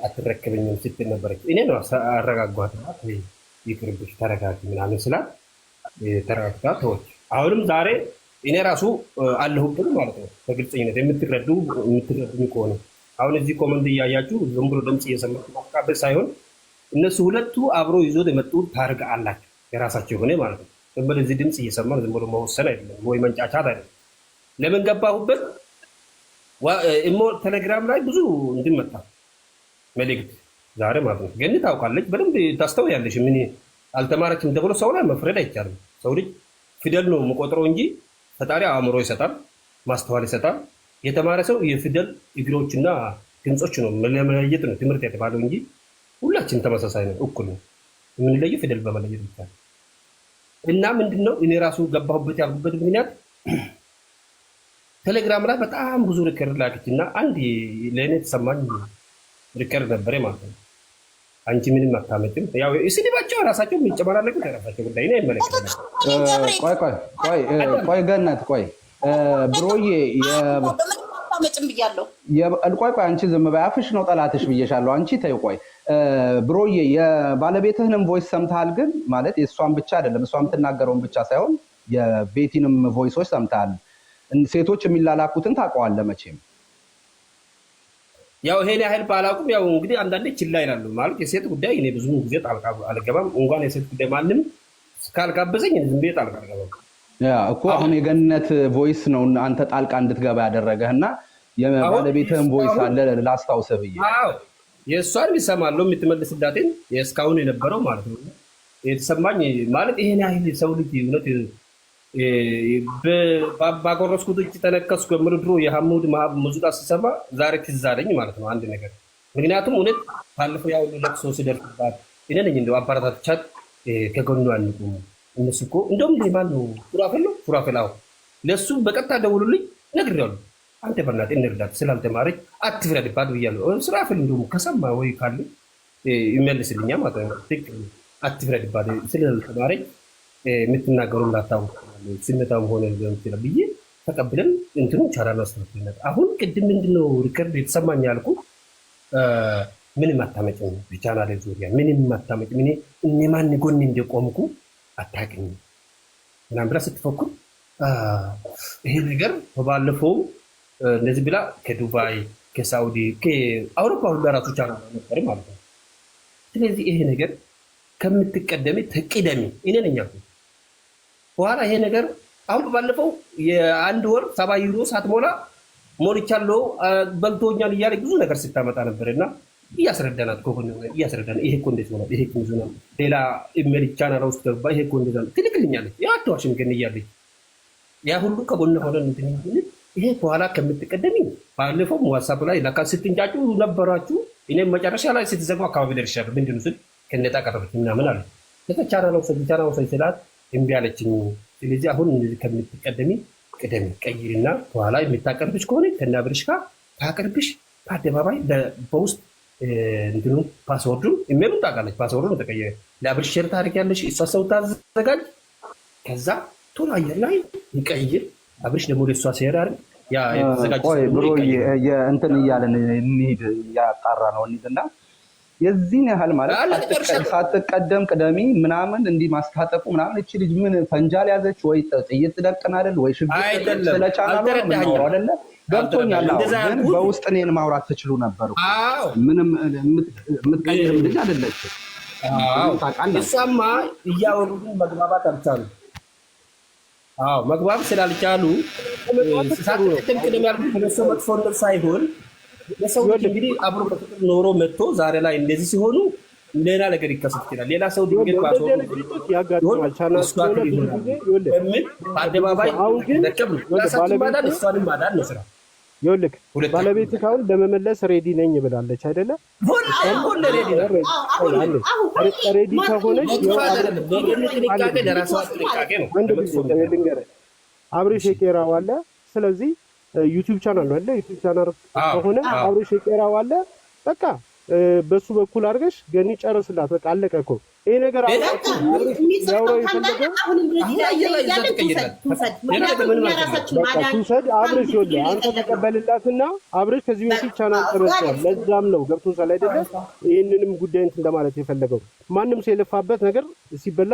አትረከበኝም ስትል ነበረች። እኔ ነው አረጋጓት። ይቅርብሽ ተረጋጊ ምናምን ስላት ተረጋግታ ተወች። አሁንም ዛሬ እኔ ራሱ አለሁበት ማለት ነው። በግልጽነት የምትረዱ ከሆነ አሁን እዚህ ኮመንት እያያችሁ ዝም ብሎ ድምፅ እየሰማችሁ ማቃበል ሳይሆን እነሱ ሁለቱ አብሮ ይዞት የመጡ ታርጋ አላቸው የራሳቸው የሆነ ማለት ነው። ዝም ብሎ እዚህ ድምፅ እየሰማን ዝም ብሎ መወሰን አይደለም ወይ መንጫጫት አይደለም። ለምን ገባሁበት ኢሞ ቴሌግራም ላይ ብዙ እንትን መጣ መልእክት ዛሬ ማለት ነው። ግን ታውቃለች በደንብ ታስተውያለሽ። ምን አልተማረችም ተብሎ ሰው ላይ መፍረድ አይቻልም። ሰው ልጅ ፊደል ነው መቆጥረው እንጂ ፈጣሪ አእምሮ ይሰጣል፣ ማስተዋል ይሰጣል። የተማረ ሰው የፊደል እግሮችና ድምፆች ነው መለየት ነው ትምህርት የተባለው እንጂ ሁላችን ተመሳሳይ ነው፣ እኩል ነው። የምንለየው ፊደል በመለየት ብቻ ነው። እና ምንድነው እኔ ራሱ ገባሁበት ያልኩበት ምክንያት ቴሌግራም ላይ በጣም ብዙ ሪከርድ ላከች እና አንድ ለእኔ የተሰማኝ ሪከርድ ነበረ ማለት ነው። አንቺ ምንም አታመጭም። ያው ስድባቸው ራሳቸው የሚጨመራለቁ የራሳቸው ጉዳይ ነው፣ አይመለከትም። ቆይ ገነት ቆይ ብሮዬ አታመጭም ብያለሁ። ቆይ አንቺ ዝም በይ፣ አፍሽ ነው ጠላትሽ ብዬሻለሁ። አንቺ ተይ ቆይ ብሮዬ የባለቤትህንም ቮይስ ሰምተሃል? ግን ማለት የእሷን ብቻ አይደለም እሷ የምትናገረውን ብቻ ሳይሆን የቤቲንም ቮይሶች ሰምተሃል? ሴቶች የሚላላኩትን ታውቀዋለህ መቼም። ያው ይሄን ያህል ባላውቅም ያው እንግዲህ አንዳንዴ ችላ ይላሉ ማለት የሴት ጉዳይ እኔ ብዙ ጊዜ ጣልቃ አልገባም። እንኳን የሴት ጉዳይ ማንም ካልጋበዘኝ ዝም ብዬ ጣልቃ አልገባም። ያ እኮ አሁን የገነት ቮይስ ነው አንተ ጣልቃ እንድትገባ ያደረገህና የባለቤትህን ቮይስ አለ ላስታውስህ ብዬ። አዎ የእሷን ይሰማለሁ የምትመልስላትን እስካሁን የነበረው ማለት ነው የተሰማኝ ማለት ይሄን ያህል ሰው ልጅ እውነት ባጎረስኩት እጅ ተነከስኩ የምር ድሮ የሐሙድ ሙዚቃ ስሰማ ዛሬ ትዝ አለኝ ማለት ነው አንድ ነገር። ምክንያቱም እውነት ባለፈው ያው ለቅሶ ሲደርስባት እኔ ነኝ እንደው አባራታቻት ከጎኑ አንቁም እነሱ እኮ እንደውም ለማን ነው ሱራፌል አዎ ለሱ በቀጥታ ደውሉልኝ ነግሬዋለሁ። አንተ በእናትህ እንርዳት ስላልተማረች አትፍረድባት ብያለሁ። ሱራፌል እንደውም ከሰማ ወይ ካለ ይመልስልኛል ማለት ነው። አትፍረድባት ስላልተማረች የምትናገሩ እንዳታውቁ ስነታም ሆነ ሊሆን ይችላል ብዬ ተቀብለን እንትኑ ቻናል አስተካክለን አሁን ቅድም ምንድነው ሪከርድ የተሰማኝ ያልኩ ምንም አታመጭም በቻናል ዙሪያ ምንም አታመጭም እኔ ማን ጎን እንደቆምኩ አታውቅኝ ምናምን ብላ ስትፈኩር ይሄ ነገር ባለፈው እንደዚህ ብላ ከዱባይ ከሳውዲ ከአውሮፓ ሁሉ ራሱ ቻናል ነበር ማለት ነው። ስለዚህ ይሄ ነገር ከምትቀደሚ ተቀደሚ እኔ ነኝ ያልኩ። በኋላ ይሄ ነገር አሁን ባለፈው የአንድ ወር 70 ዩሮ ሳትሞላ ሞልቻለሁ በልቶኛል እያለ ብዙ ነገር ስታመጣ ነበርና እያስረዳናት ኮኮን እያስረዳና ይሄ እኮ እንዴት ሆነ ይሄ እኮ ነው ሌላ ኢሜል ቻናል ውስጥ ገባ ይሄ እኮ እንደዛ ትልክልኛለች ያቷሽም ግን እያለች ያ ሁሉ ከጎን ሆነን እንትን ይሄ በኋላ ከምትቀደሚ ባለፈው ዋትስአፕ ላይ ለካ ስትንጫጩ ነበራችሁ። እኔም መጨረሻ ላይ ስትዘጉ አካባቢ ደርሻለሁ። ምንድን ነው ስል ከነጣ ቀረበች ምናምን አለ ቻናል ውስጥ ስላት እምቢ አለችኝ። ስለዚህ አሁን እንደዚህ ከምትቀደሚ ቅደሚ ቀይሪና በኋላ የምታቀርብሽ ከሆነ ከናብርሽ ጋር ታቀርብሽ በአደባባይ በውስጥ እንትኑ ፓስወርዱን ኢሜሉ ታውቃለች። ፓስወርዱን ተቀየረ ለአብርሽ ሼር ታደርጊያለሽ። እሷ ሰው ታዘጋጅ ከዛ ቶሎ አየር ላይ ይቀይር አብርሽ ደግሞ ለሷ ሼር አድርግ ያ የተዘጋጀ ብሮ እንትን እያለን እንሂድ ያጣራ ነው እንሂድና የዚህን ያህል ማለት ሳትቀደም ቅደሚ ምናምን እንዲህ ማስታጠቁ ምናምን እቺ ልጅ ምን ፈንጃል ያዘች ወይ ጥይት ትደቅን አይደል ወይ ሽግግር ስለቻናል ነው አይደለ? ገብቶኛል። ግን በውስጥ እኔን ማውራት ትችሉ ነበር። ምንም የምትቀይም ልጅ አይደለች። እሷማ እያወሩ መግባባት አልቻሉ። መግባባት ስላልቻሉ ሳትቀደም ቅደም ያልኩት ለእሱ መጥፎነት ሳይሆን የሰው ልጅ እንግዲህ አብሮ በፍቅር ኖሮ መጥቶ ዛሬ ላይ እንደዚህ ሲሆኑ ሌላ ነገር ይከሰት ይችላል። ሌላ ሰው ድንገት ያጋጥማል። ቻናል በአደባባይ ደቀም ራሳችን ማዳን እሷንም ማዳን ነው ስራ። ይኸውልህ ባለቤት ካሁን ለመመለስ ሬዲ ነኝ ብላለች አይደለ? ሬዲ ከሆነች አብሬሽ የቄራው አለ። ስለዚህ ዩቲዩብ ቻናል ነው አይደል? ዩቲዩብ ቻናል ከሆነ አብሬሽ የቄራው አለ። በቃ በሱ በኩል አድርገሽ ገኒ ጨርስላት። በቃ አለቀ እኮ ይሄ ነገር። ያውራው የፈለገው ትውሰድ አብሬሽ ወለ አንተ ተቀበልላትና አብሬሽ ከዚህ በፊት ቻናል ጨርሷል። ለዛም ነው ገብቶሻል አይደለ? ይሄንንም ጉዳይ እንትን ለማለት የፈለገው ማንም ሰው የለፋበት ነገር ሲበላ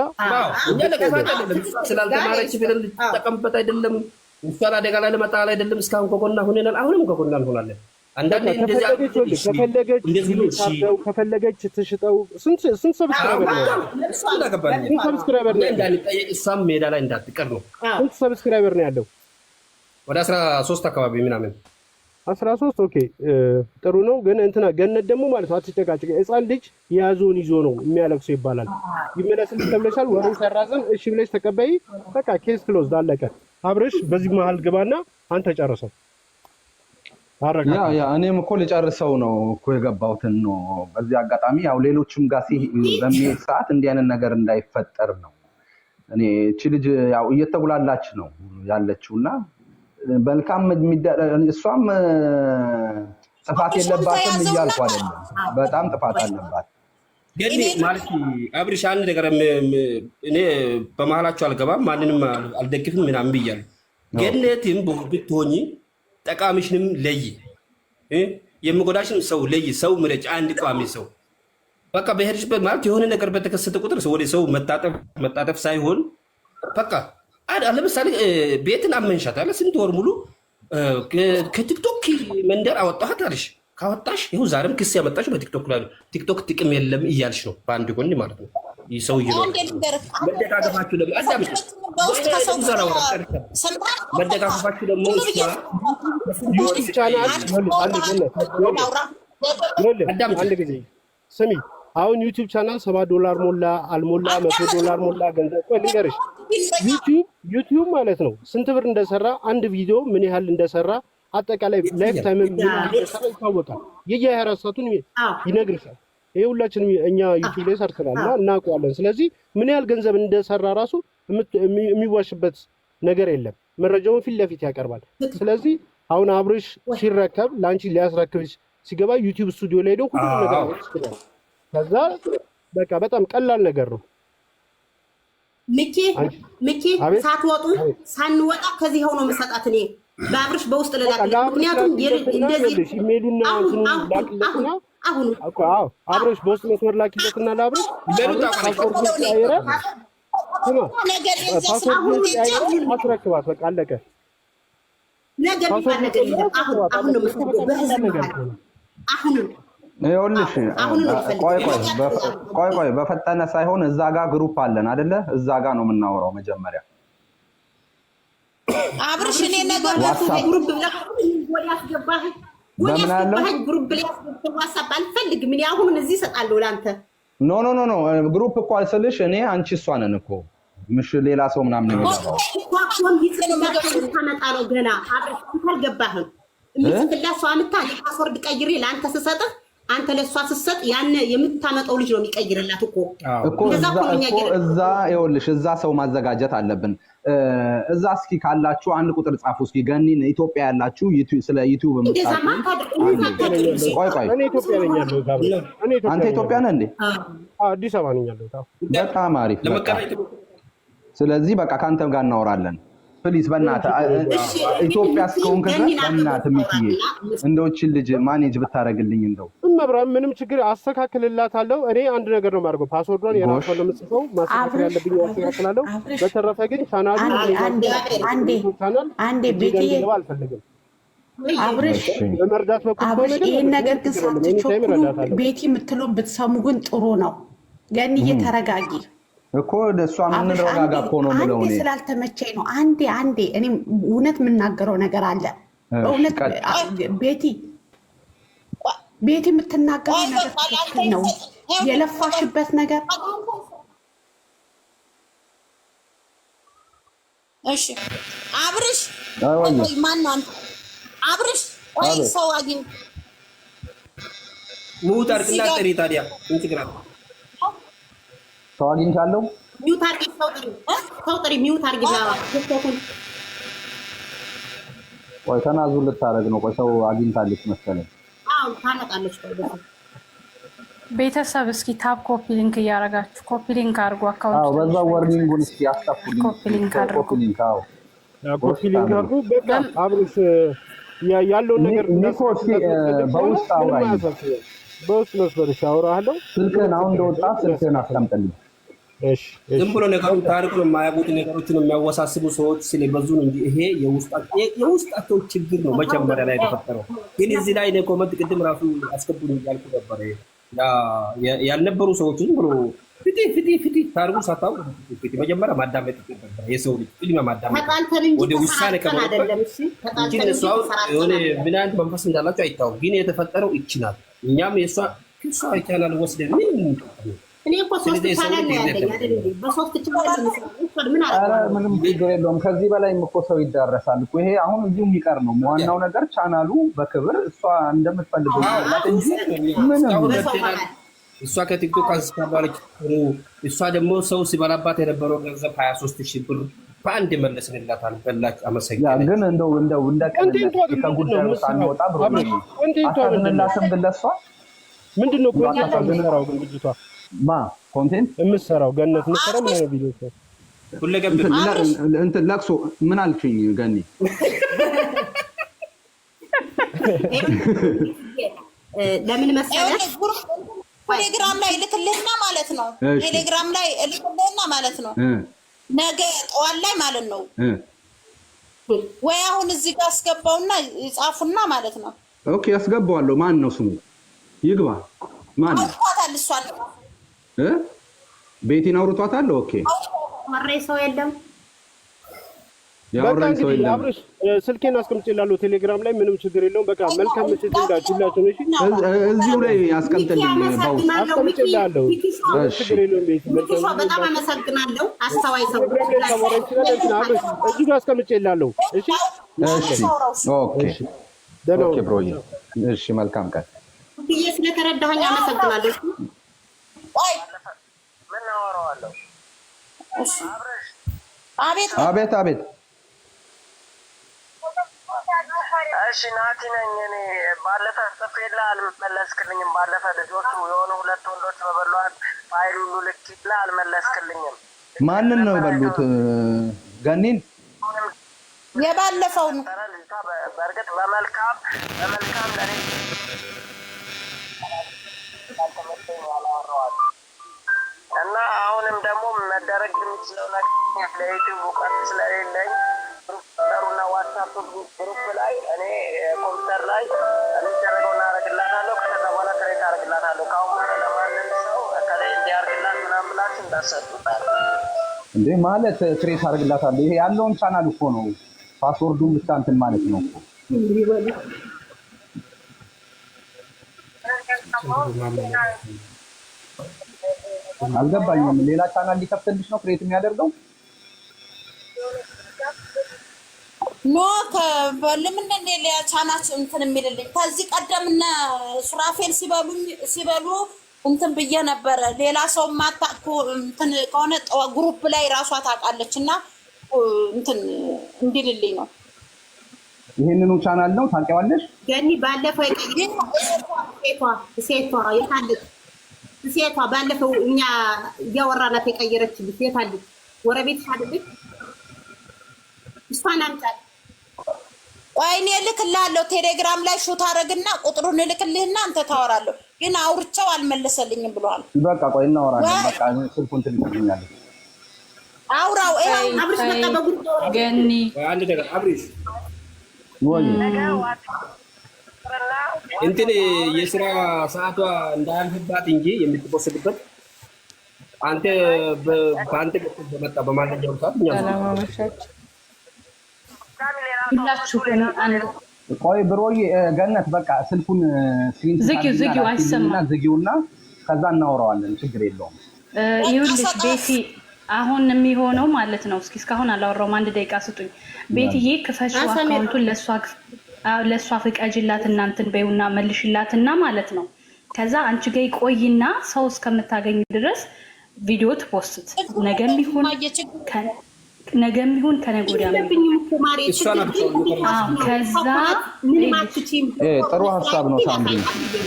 ስላልተማረች ብለን ልትጠቀምበት አይደለም። እሷን አደጋ ላይ ለመጣል አይደለም። እስካሁን ከጎና ሆነናል። አሁንም ከጎና እንሆናለን። አንዳንዴ እንደዛ ከፈለገች ትሽጠው። ስንት ሰብስክራይበር ነው? እሷም ሜዳ ላይ እንዳትቀር ነው። ስንት ሰብስክራይበር ነው ያለው? ወደ 13 አካባቢ ምናምን 13። ኦኬ ጥሩ ነው። ግን እንትና ገነት ደግሞ ማለት ነው አትጨቃጭቅ። ሕፃን ልጅ የያዘውን ይዞ ነው የሚያለቅሰው ይባላል። ይመለስልሽ ተብለሻል። ወሬ ሰራዘም እሺ ብለሽ ተቀበይ። በቃ ኬስ ክሎዝ አለቀ። አብረሽ በዚህ መሀል ግባና አንተ ጨርሰው። ያ እኔም እኮ ልጨርሰው ነው እኮ የገባሁትን ነው። በዚህ አጋጣሚ ያው ሌሎችም ጋር በሚሄድ ሰዓት እንዲህ አይነት ነገር እንዳይፈጠር ነው። እኔ እቺ ልጅ ያው እየተጉላላች ነው ያለችውና መልካም እሷም ጥፋት የለባትም እያልኩ አይደለም። በጣም ጥፋት አለባት። ግን ማለት አብርሽ አንድ ነገር እኔ በመሀላችሁ አልገባም፣ ማንንም አልደግፍም ምናምን ብያለሁ። ገነትም ብትሆኚ ጠቃሚሽንም ለይ፣ የምጎዳሽንም ሰው ለይ። ሰው ምረጭ፣ አንድ ቋሚ ሰው በቃ በሄድሽበት ማለት የሆነ ነገር በተከሰተ ቁጥር ወደ ሰው መጣጠፍ ሳይሆን በቃ ለምሳሌ ቤትን አመንሻታል። ስንት ወር ሙሉ ከቲክቶክ መንደር አወጣሃት አለሽ። ካወጣሽ ይኸው ዛሬም ክስ ያመጣሽ በቲክቶክ ላይ ነው። ቲክቶክ ጥቅም የለም እያልሽ ነው በአንድ ጎን ማለት ነው። ይህ ሰው መደጋገፋችሁ ደግሞ መደጋገፋችሁ ደግሞ አንድ ጊዜ ስሚ። አሁን ዩቲዩብ ቻናል $7 ሞላ አልሞላ $100 ሞላ ገንዘብ ቆይ ልንገርሽ። ዩቲዩብ ማለት ነው ስንት ብር እንደሰራ አንድ ቪዲዮ ምን ያህል እንደሰራ አጠቃላይ ላይፍ ታይም ምን እንደሰራ ይታወቃል። የ24 ሰዓቱን ይነግርሻል። ይሄ ሁላችንም እኛ ዩቲዩብ ላይ ሰርተናልና እናውቀዋለን። ስለዚህ ምን ያህል ገንዘብ እንደሰራ ራሱ የሚዋሽበት ነገር የለም። መረጃውን ፊት ለፊት ያቀርባል። ስለዚህ አሁን አብርሽ ሲረከብ ላንቺ ሊያስረክብሽ ሲገባ ዩቲዩብ ስቱዲዮ ላይ ሄዶ ሁሉ ነገር ይችላል። ከዛ በቃ በጣም ቀላል ነገር ነው። ሚኪ ሳትወጡ ሳንወጣ ከዚህ ሆኖ መሰጣት እኔ በአብርሽ በውስጥ ለላክ። ምክንያቱም እንደዚህ ኢሜሉና አሁን አብርሽ በውስጥ መስመር ላኪለትና ለአብርሽ ፓስፖርት ያየረ አስረክባት። በቃ አለቀ። ነገር አሁን ነው መስጠት በህዝብ አሁን ይኸውልሽ ቆይ በፈጠነ ሳይሆን እዛ ጋር ግሩፕ አለን አይደለ? እዛ ጋር ነው የምናወራው መጀመሪያ። አብርሽ እኔ ነገር ግሩፕ ላይ ያስገባህ በምን ያለው ግሩፕ ላይ ያስገባህ ዋትስአፕ አልፈልግም። እኔ አሁን እዚህ እሰጣለሁ ላንተ። ኖ ግሩፕ እኮ አልስልሽ እኔ አንቺ እሷ ነን እኮ ምሽ ሌላ ሰው ምናምን ነው የሚገባው። ታመጣ ነው ገና አብርሽ አልገባህም። ምትላሷ አምጣ ፓስወርድ ቀይሬ ላንተ ስሰጥህ አንተ ለሷ ስትሰጥ ያን የምታመጣው ልጅ ነው የሚቀይርላት እኮ እዛ ይኸውልሽ እዛ ሰው ማዘጋጀት አለብን። እዛ እስኪ ካላችሁ አንድ ቁጥር ጻፉ እስኪ ገኒን ኢትዮጵያ ያላችሁ ስለ ዩቲዩብ እኔ ኢትዮጵያ ነኝ ያለው ጋር አንተ ኢትዮጵያ ነህ እንዴ? አዲስ አበባ ነኝ ያለው። በጣም አሪፍ። ስለዚህ በቃ ካንተም ጋር እናወራለን። ፕሊዝ በእናትህ ኢትዮጵያ እስከሆንክ ድረስ በእናትህ ሚኪዬ እንደውችን ልጅ ማኔጅ ብታረግልኝ እንደው መብራም ምንም ችግር አስተካክልላታለሁ። እኔ አንድ ነገር ነው የማደርገው። ፓስወርዷን የራሷን ነው የምጽፈው። ማስተካከል ያለብኝ አስተካክላለሁ። በተረፈ ግን ቻናሉ አንዴ ቤቴ አልፈልግም። አብርሽ በመርዳት በኩል ይሄን ነገር ግን ሳትቸኩሉ ቤቲ የምትለውን ብትሰሙ ግን ጥሩ ነው። ገኒዬ ተረጋጊ እኮ እሷ ምን ረጋጋ እኮ ነው የምለው እኔ ስላልተመቸኝ ነው። አንዴ እኔ እውነት የምናገረው ነገር አለ። እውነት ቤቲ የምትናገረው ነገር ትክክል ነው። የለፋሽበት ነገር እሺ። አብርሽ ማን ነው አብርሽ? ወይ ሰው አግኝ ሙት አርግና ጥሪ ታዲያ ምን ችግር አለ? ሰው አግኝቻለሁ። ሚውት አርጊ፣ ሰው ጥሪ ሚውት አርጊ። ቆይ ተናዙ ልታረግ ነው። ቆይ ሰው አግኝታለች መሰለኝ። አዎ ታነቃለች። ቤተሰብ እስኪ ታፕ ኮፒ ሊንክ እያረጋችሁ ኮፒ ሊንክ አድርጉ። አካውንት አዎ በዛ ወርኒንጉን እስኪ አስጠፉልኝ። ኮፒ ሊንክ አድርጉ። ኮፒ ሊንክ አድርጉ። በቃ አብርሽ ያለውን ነገር ኒኮ በውስጥ አውራኝ በውስጥ መስመር አወራለሁ። ስልክህን አሁን እንደወጣ ስልክህን አስቀምጥልኝ። ዝም ብሎ ነገሩን ታሪኩን የማያውቁት ነገሮችን የሚያወሳስቡ ሰዎች ስለበዙ ነው እንጂ ይሄ የውስጣቸው ችግር ነው መጀመሪያ ላይ የተፈጠረው። ግን እዚህ ላይ እኔ ኮመንት ቅድም ራሱ አስገቡኝ እያልኩ ነበር። ያልነበሩ ሰዎች ዝም ብሎ ፍቲ ታሪኩን ሳታውቁ መጀመሪያ ማዳመጥ ነበር። የሰው ልጅ ቅድሚያ ማዳመጥ ወደ ውሳኔ ከመጣ የሆነ ምን አይነት መንፈስ እንዳላቸው አይታወቅም። ግን የተፈጠረው ይችላል። እኛም የእሷ ቻናል ወስደን እኔ እኮ ሶስት ቻናል ነው ያለኝ አይደል? በሶስት ቻናል ምንም ችግር የለውም። ከዚህ በላይም እኮ ሰው ይዳረሳል እኮ። ይሄ አሁን እዚሁ የሚቀር ነው። ዋናው ነገር ቻናሉ በክብር እሷ እንደምትፈልገው እንጂ ምንም እሷ ከቲክቶክ አንስታለች። እሷ ደግሞ ሰው ሲበላባት የነበረው ገንዘብ 23,000 ብር በአንድ መለስንላታል። በላች አመሰግናለሁ። ግን እንደው እንደቀለለ ከጉዳዩ ሳንወጣ ብሎ አታዝንላትም። ግን ለእሷ ምንድን ነው ኮንቴንት የምትሰራው? ግን ልጅቷ ኮንቴንት የምትሰራው ገነት የምትሰራው ምን አይነት ቪዲዮ ነው? ሁለገብ እንትን ለቅሶ ምን አልችኝ ገኒ ለምን መሰለህ ቴሌግራም ላይ ልክልህና ማለት ነው። ቴሌግራም ላይ ልክልህና ማለት ነው። ነገ ጠዋት ላይ ማለት ነው ወይ አሁን እዚህ ጋር አስገባውና ይጻፉና ማለት ነው። ኦኬ አስገባዋለሁ። ማን ነው ስሙ? ይግባ። ማን ነው? አውጥቷታል። እሷ ቤቲን አውርቷታል። ኦኬ ወሬ ሰው የለም። ያወራኝ ሰው የለም። አብርሽ ስልኬን አስቀምጬላለሁ ቴሌግራም ላይ ምንም ችግር የለውም። በቃ መልካም ምሽት እንዳችላችሁ ነው። እዚሁ ላይ አስቀምጥልኝ። አስቀምጬላለሁ። ችግር የለውም። በጣም አመሰግናለሁ። አስተዋይ ሰው አብርሽ እዚሁ አስቀምጬላለሁ። እሺ ኦኬ ኦኬ ብሮዬ። እሺ መልካም ቀን። ስለተረዳኸኝ አመሰግናለሁ። ምን አወራዋለሁ? አቤት አቤት አቤት። እሺ ናቲ ነኝ እኔ። ባለፈ ጽፌልህ አልመለስክልኝም። ባለፈ ልጆቹ የሆኑ 2 ወንዶች በበሏት ፋይል ሁሉ ልኬልህ አልመለስክልኝም። ማንን ነው የበሉት? ገኒን የባለፈውን በእርግጥ በመልካም ለኔ እና አሁንም ደግሞ መደረግ የሚችለው ነገር ለዩቲዩብ እውቀት ስለሌለኝ ግሩፕና ዋትሳፕ ግሩፕ ላይ እኔ ኮምፒውተር ላይ የሚደረገው እናደርግላታለሁ። ከዛ በኋላ ክሬት አደርግላታለሁ። ከአሁን በኋላ ለማንም ሰው ከላይ እንዲያርግላት ምናምን ብላችሁ እንዳሰጡታል እንዴ ማለት ክሬት አደርግላታለሁ። ይሄ ያለውን ቻናል እኮ ነው። ፓስወርዱን ብቻ እንትን ማለት ነው እኮ። አልገባኝም። ሌላ ቻናል ሊከፍትልሽ ነው ክሬት የሚያደርገው? ኖ ለምን ሌላ ቻናል እንትን የሚልልኝ? ከዚህ ቀደም እነ ሱራፌል ሲበሉ እንትን ብዬ ነበረ። ሌላ ሰው ማታቁ እንትን ከሆነ ግሩፕ ላይ ራሷ ታውቃለች እና እንትን እንዲልልኝ ነው። ይሄንኑ ቻናል ነው ታውቂዋለሽ? ገኒ ባለፈው ሴቷ ባለፈው እኛ እያወራናት የቀየረችልሽ ሴት አለች። ወረቤት አይደለች? እሷን አምጣት። ወይኔ እልክልሃለሁ። ቴሌግራም ላይ ሹት አደረግና ቁጥሩን እልክልህና አንተ ታወራለህ። ግን አውርቼው አልመለሰልኝም ብለዋል። በቃ ቆይ እናወራለን። በቃ ስልኩን ትልክልኛለሽ። አውራው አብርሽ በቃ በጉድ ገኒ አንድ ነገር አብርሽ ወይ እንትን የስራ ሰዓቷ እንዳያልፍባት እንጂ የምትወስድበት አንተ በአንተ በኩል በመጣ በማንኛውም ሰዓት እኛ ቆይ ብሮዬ ገነት በቃ ስልኩን ዝጊው አይሰማም። ዝጊውና ከዛ እናወራዋለን። ችግር የለውም። ይኸውልሽ ቤቲ አሁን የሚሆነው ማለት ነው። እስካሁን አላወራውም። 1 ደቂቃ ስጡኝ። ቤትዬ ክፈሽው አካውንቱን ለእሷ ፍቀጅላት እናንትን በይውና መልሽላትና ማለት ነው። ከዛ አንቺ ጋር ይቆይና ሰው እስከምታገኝ ድረስ ቪዲዮ ትፖስት። ነገም ይሁን ከነገ ወዲያ ከዛ ጥሩ ሀሳብ ነው ሳምሪ፣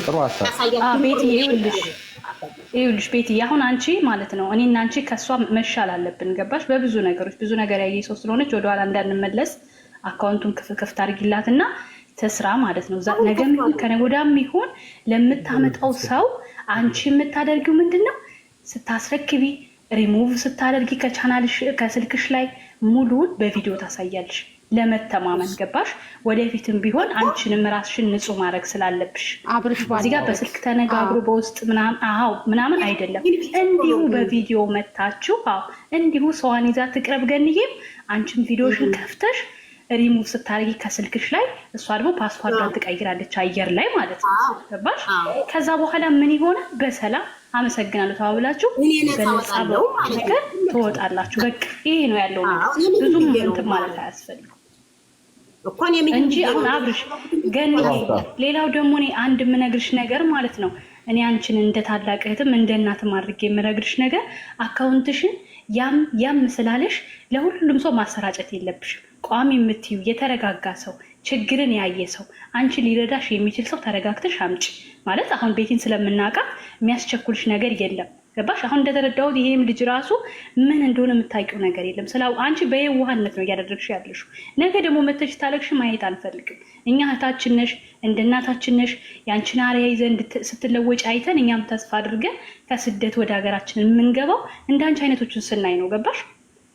ጥሩ ሀሳብ ቤት ይኸውልሽ ቤትዬ አሁን አንቺ ማለት ነው እኔና አንቺ ከእሷ መሻል አለብን። ገባሽ? በብዙ ነገሮች ብዙ ነገር ያየ ሰው ስለሆነች ወደኋላ እንዳንመለስ አካውንቱን ክፍት አድርጊላትና ተስራ ማለት ነው። ነገም ይሁን ከነገ ወዲያም ይሁን ለምታመጣው ሰው አንቺ የምታደርጊው ምንድነው? ስታስረክቢ ሪሙቭ ስታደርጊ ከቻናልሽ ከስልክሽ ላይ ሙሉውን በቪዲዮ ታሳያለሽ። ለመተማመን ገባሽ? ወደፊትም ቢሆን አንቺንም ራስሽን ንጹህ ማድረግ ስላለብሽ እዚህ ጋር በስልክ ተነጋግሮ በውስጥ ምናምን አይደለም። እንዲሁ በቪዲዮ መታችሁ እንዲሁ ሰዋን ይዛ ትቅረብ። ገንዬም አንቺን ቪዲዮሽን ከፍተሽ ሪሙቭ ስታደርጊ ከስልክሽ ላይ እሷ ደግሞ ፓስዋርዷን ትቀይራለች አየር ላይ ማለት ነው። ገባሽ? ከዛ በኋላ ምን ይሆናል? በሰላም አመሰግናለሁ ተባብላችሁ በነፃ ነገር ትወጣላችሁ። በቃ ይሄ ነው ያለው። ብዙም እንትን ማለት አያስፈልግም እንጂ አሁን አብርሽ ገኒ፣ ሌላው ደግሞ እኔ አንድ የምነግርሽ ነገር ማለት ነው፣ እኔ አንቺን እንደ ታላቅ እህትም እንደ እናትም አድርጌ የምነግርሽ ነገር አካውንትሽን ያም ስላለሽ ለሁሉም ሰው ማሰራጨት የለብሽም። ቋሚ የምትዩ የተረጋጋ ሰው፣ ችግርን ያየ ሰው፣ አንቺ ሊረዳሽ የሚችል ሰው ተረጋግተሽ አምጪ ማለት። አሁን ቤቲን ስለምናውቃት የሚያስቸኩልሽ ነገር የለም። ገባሽ? አሁን እንደተረዳሁት ይሄም ልጅ ራሱ ምን እንደሆነ የምታውቂው ነገር የለም። አንቺ በየዋህነት ነው እያደረግሽ ያለሽው። ነገ ደግሞ መተሽ ታለቅሽ ማየት አንፈልግም። እኛ እህታችን ነሽ፣ እንደ እናታችን ነሽ። ያንቺን አርአያ ይዘን ስትለወጭ አይተን እኛም ተስፋ አድርገን ከስደት ወደ ሀገራችን የምንገባው እንዳንቺ አይነቶችን ስናይ ነው። ገባሽ?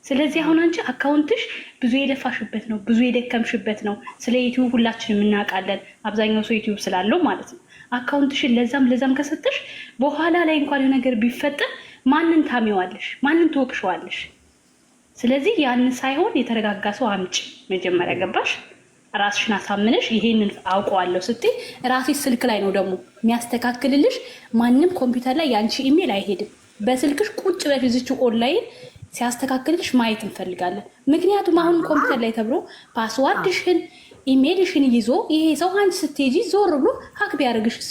ስለዚህ አሁን አንቺ አካውንትሽ ብዙ የለፋሽበት ነው፣ ብዙ የደከምሽበት ነው። ስለ ዩቲዩብ ሁላችንም እናውቃለን፣ አብዛኛው ሰው ዩቲዩብ ስላለው ማለት ነው። አካውንትሽን ለዛም ከሰጠሽ በኋላ ላይ እንኳን ነገር ቢፈጠር ማንን ታሚዋለሽ? ማንን ትወቅሸዋለሽ? ስለዚህ ያን ሳይሆን የተረጋጋ ሰው አምጪ መጀመሪያ። ገባሽ? ራስሽን አሳምነሽ ይሄንን አውቀዋለሁ ስትይ ራስሽ ስልክ ላይ ነው ደግሞ የሚያስተካክልልሽ። ማንም ኮምፒውተር ላይ ያንቺ ኢሜል አይሄድም። በስልክሽ ቁጭ ብለሽ እዚች ኦንላይን ሲያስተካክልልሽ ማየት እንፈልጋለን። ምክንያቱም አሁን ኮምፒውተር ላይ ተብሎ ፓስዋርድሽን ኢሜልሽን ይዞ ይሄ ሰው አንቺ ስትሄጂ ዞር ብሎ ሀክ ቢያደርግሽስ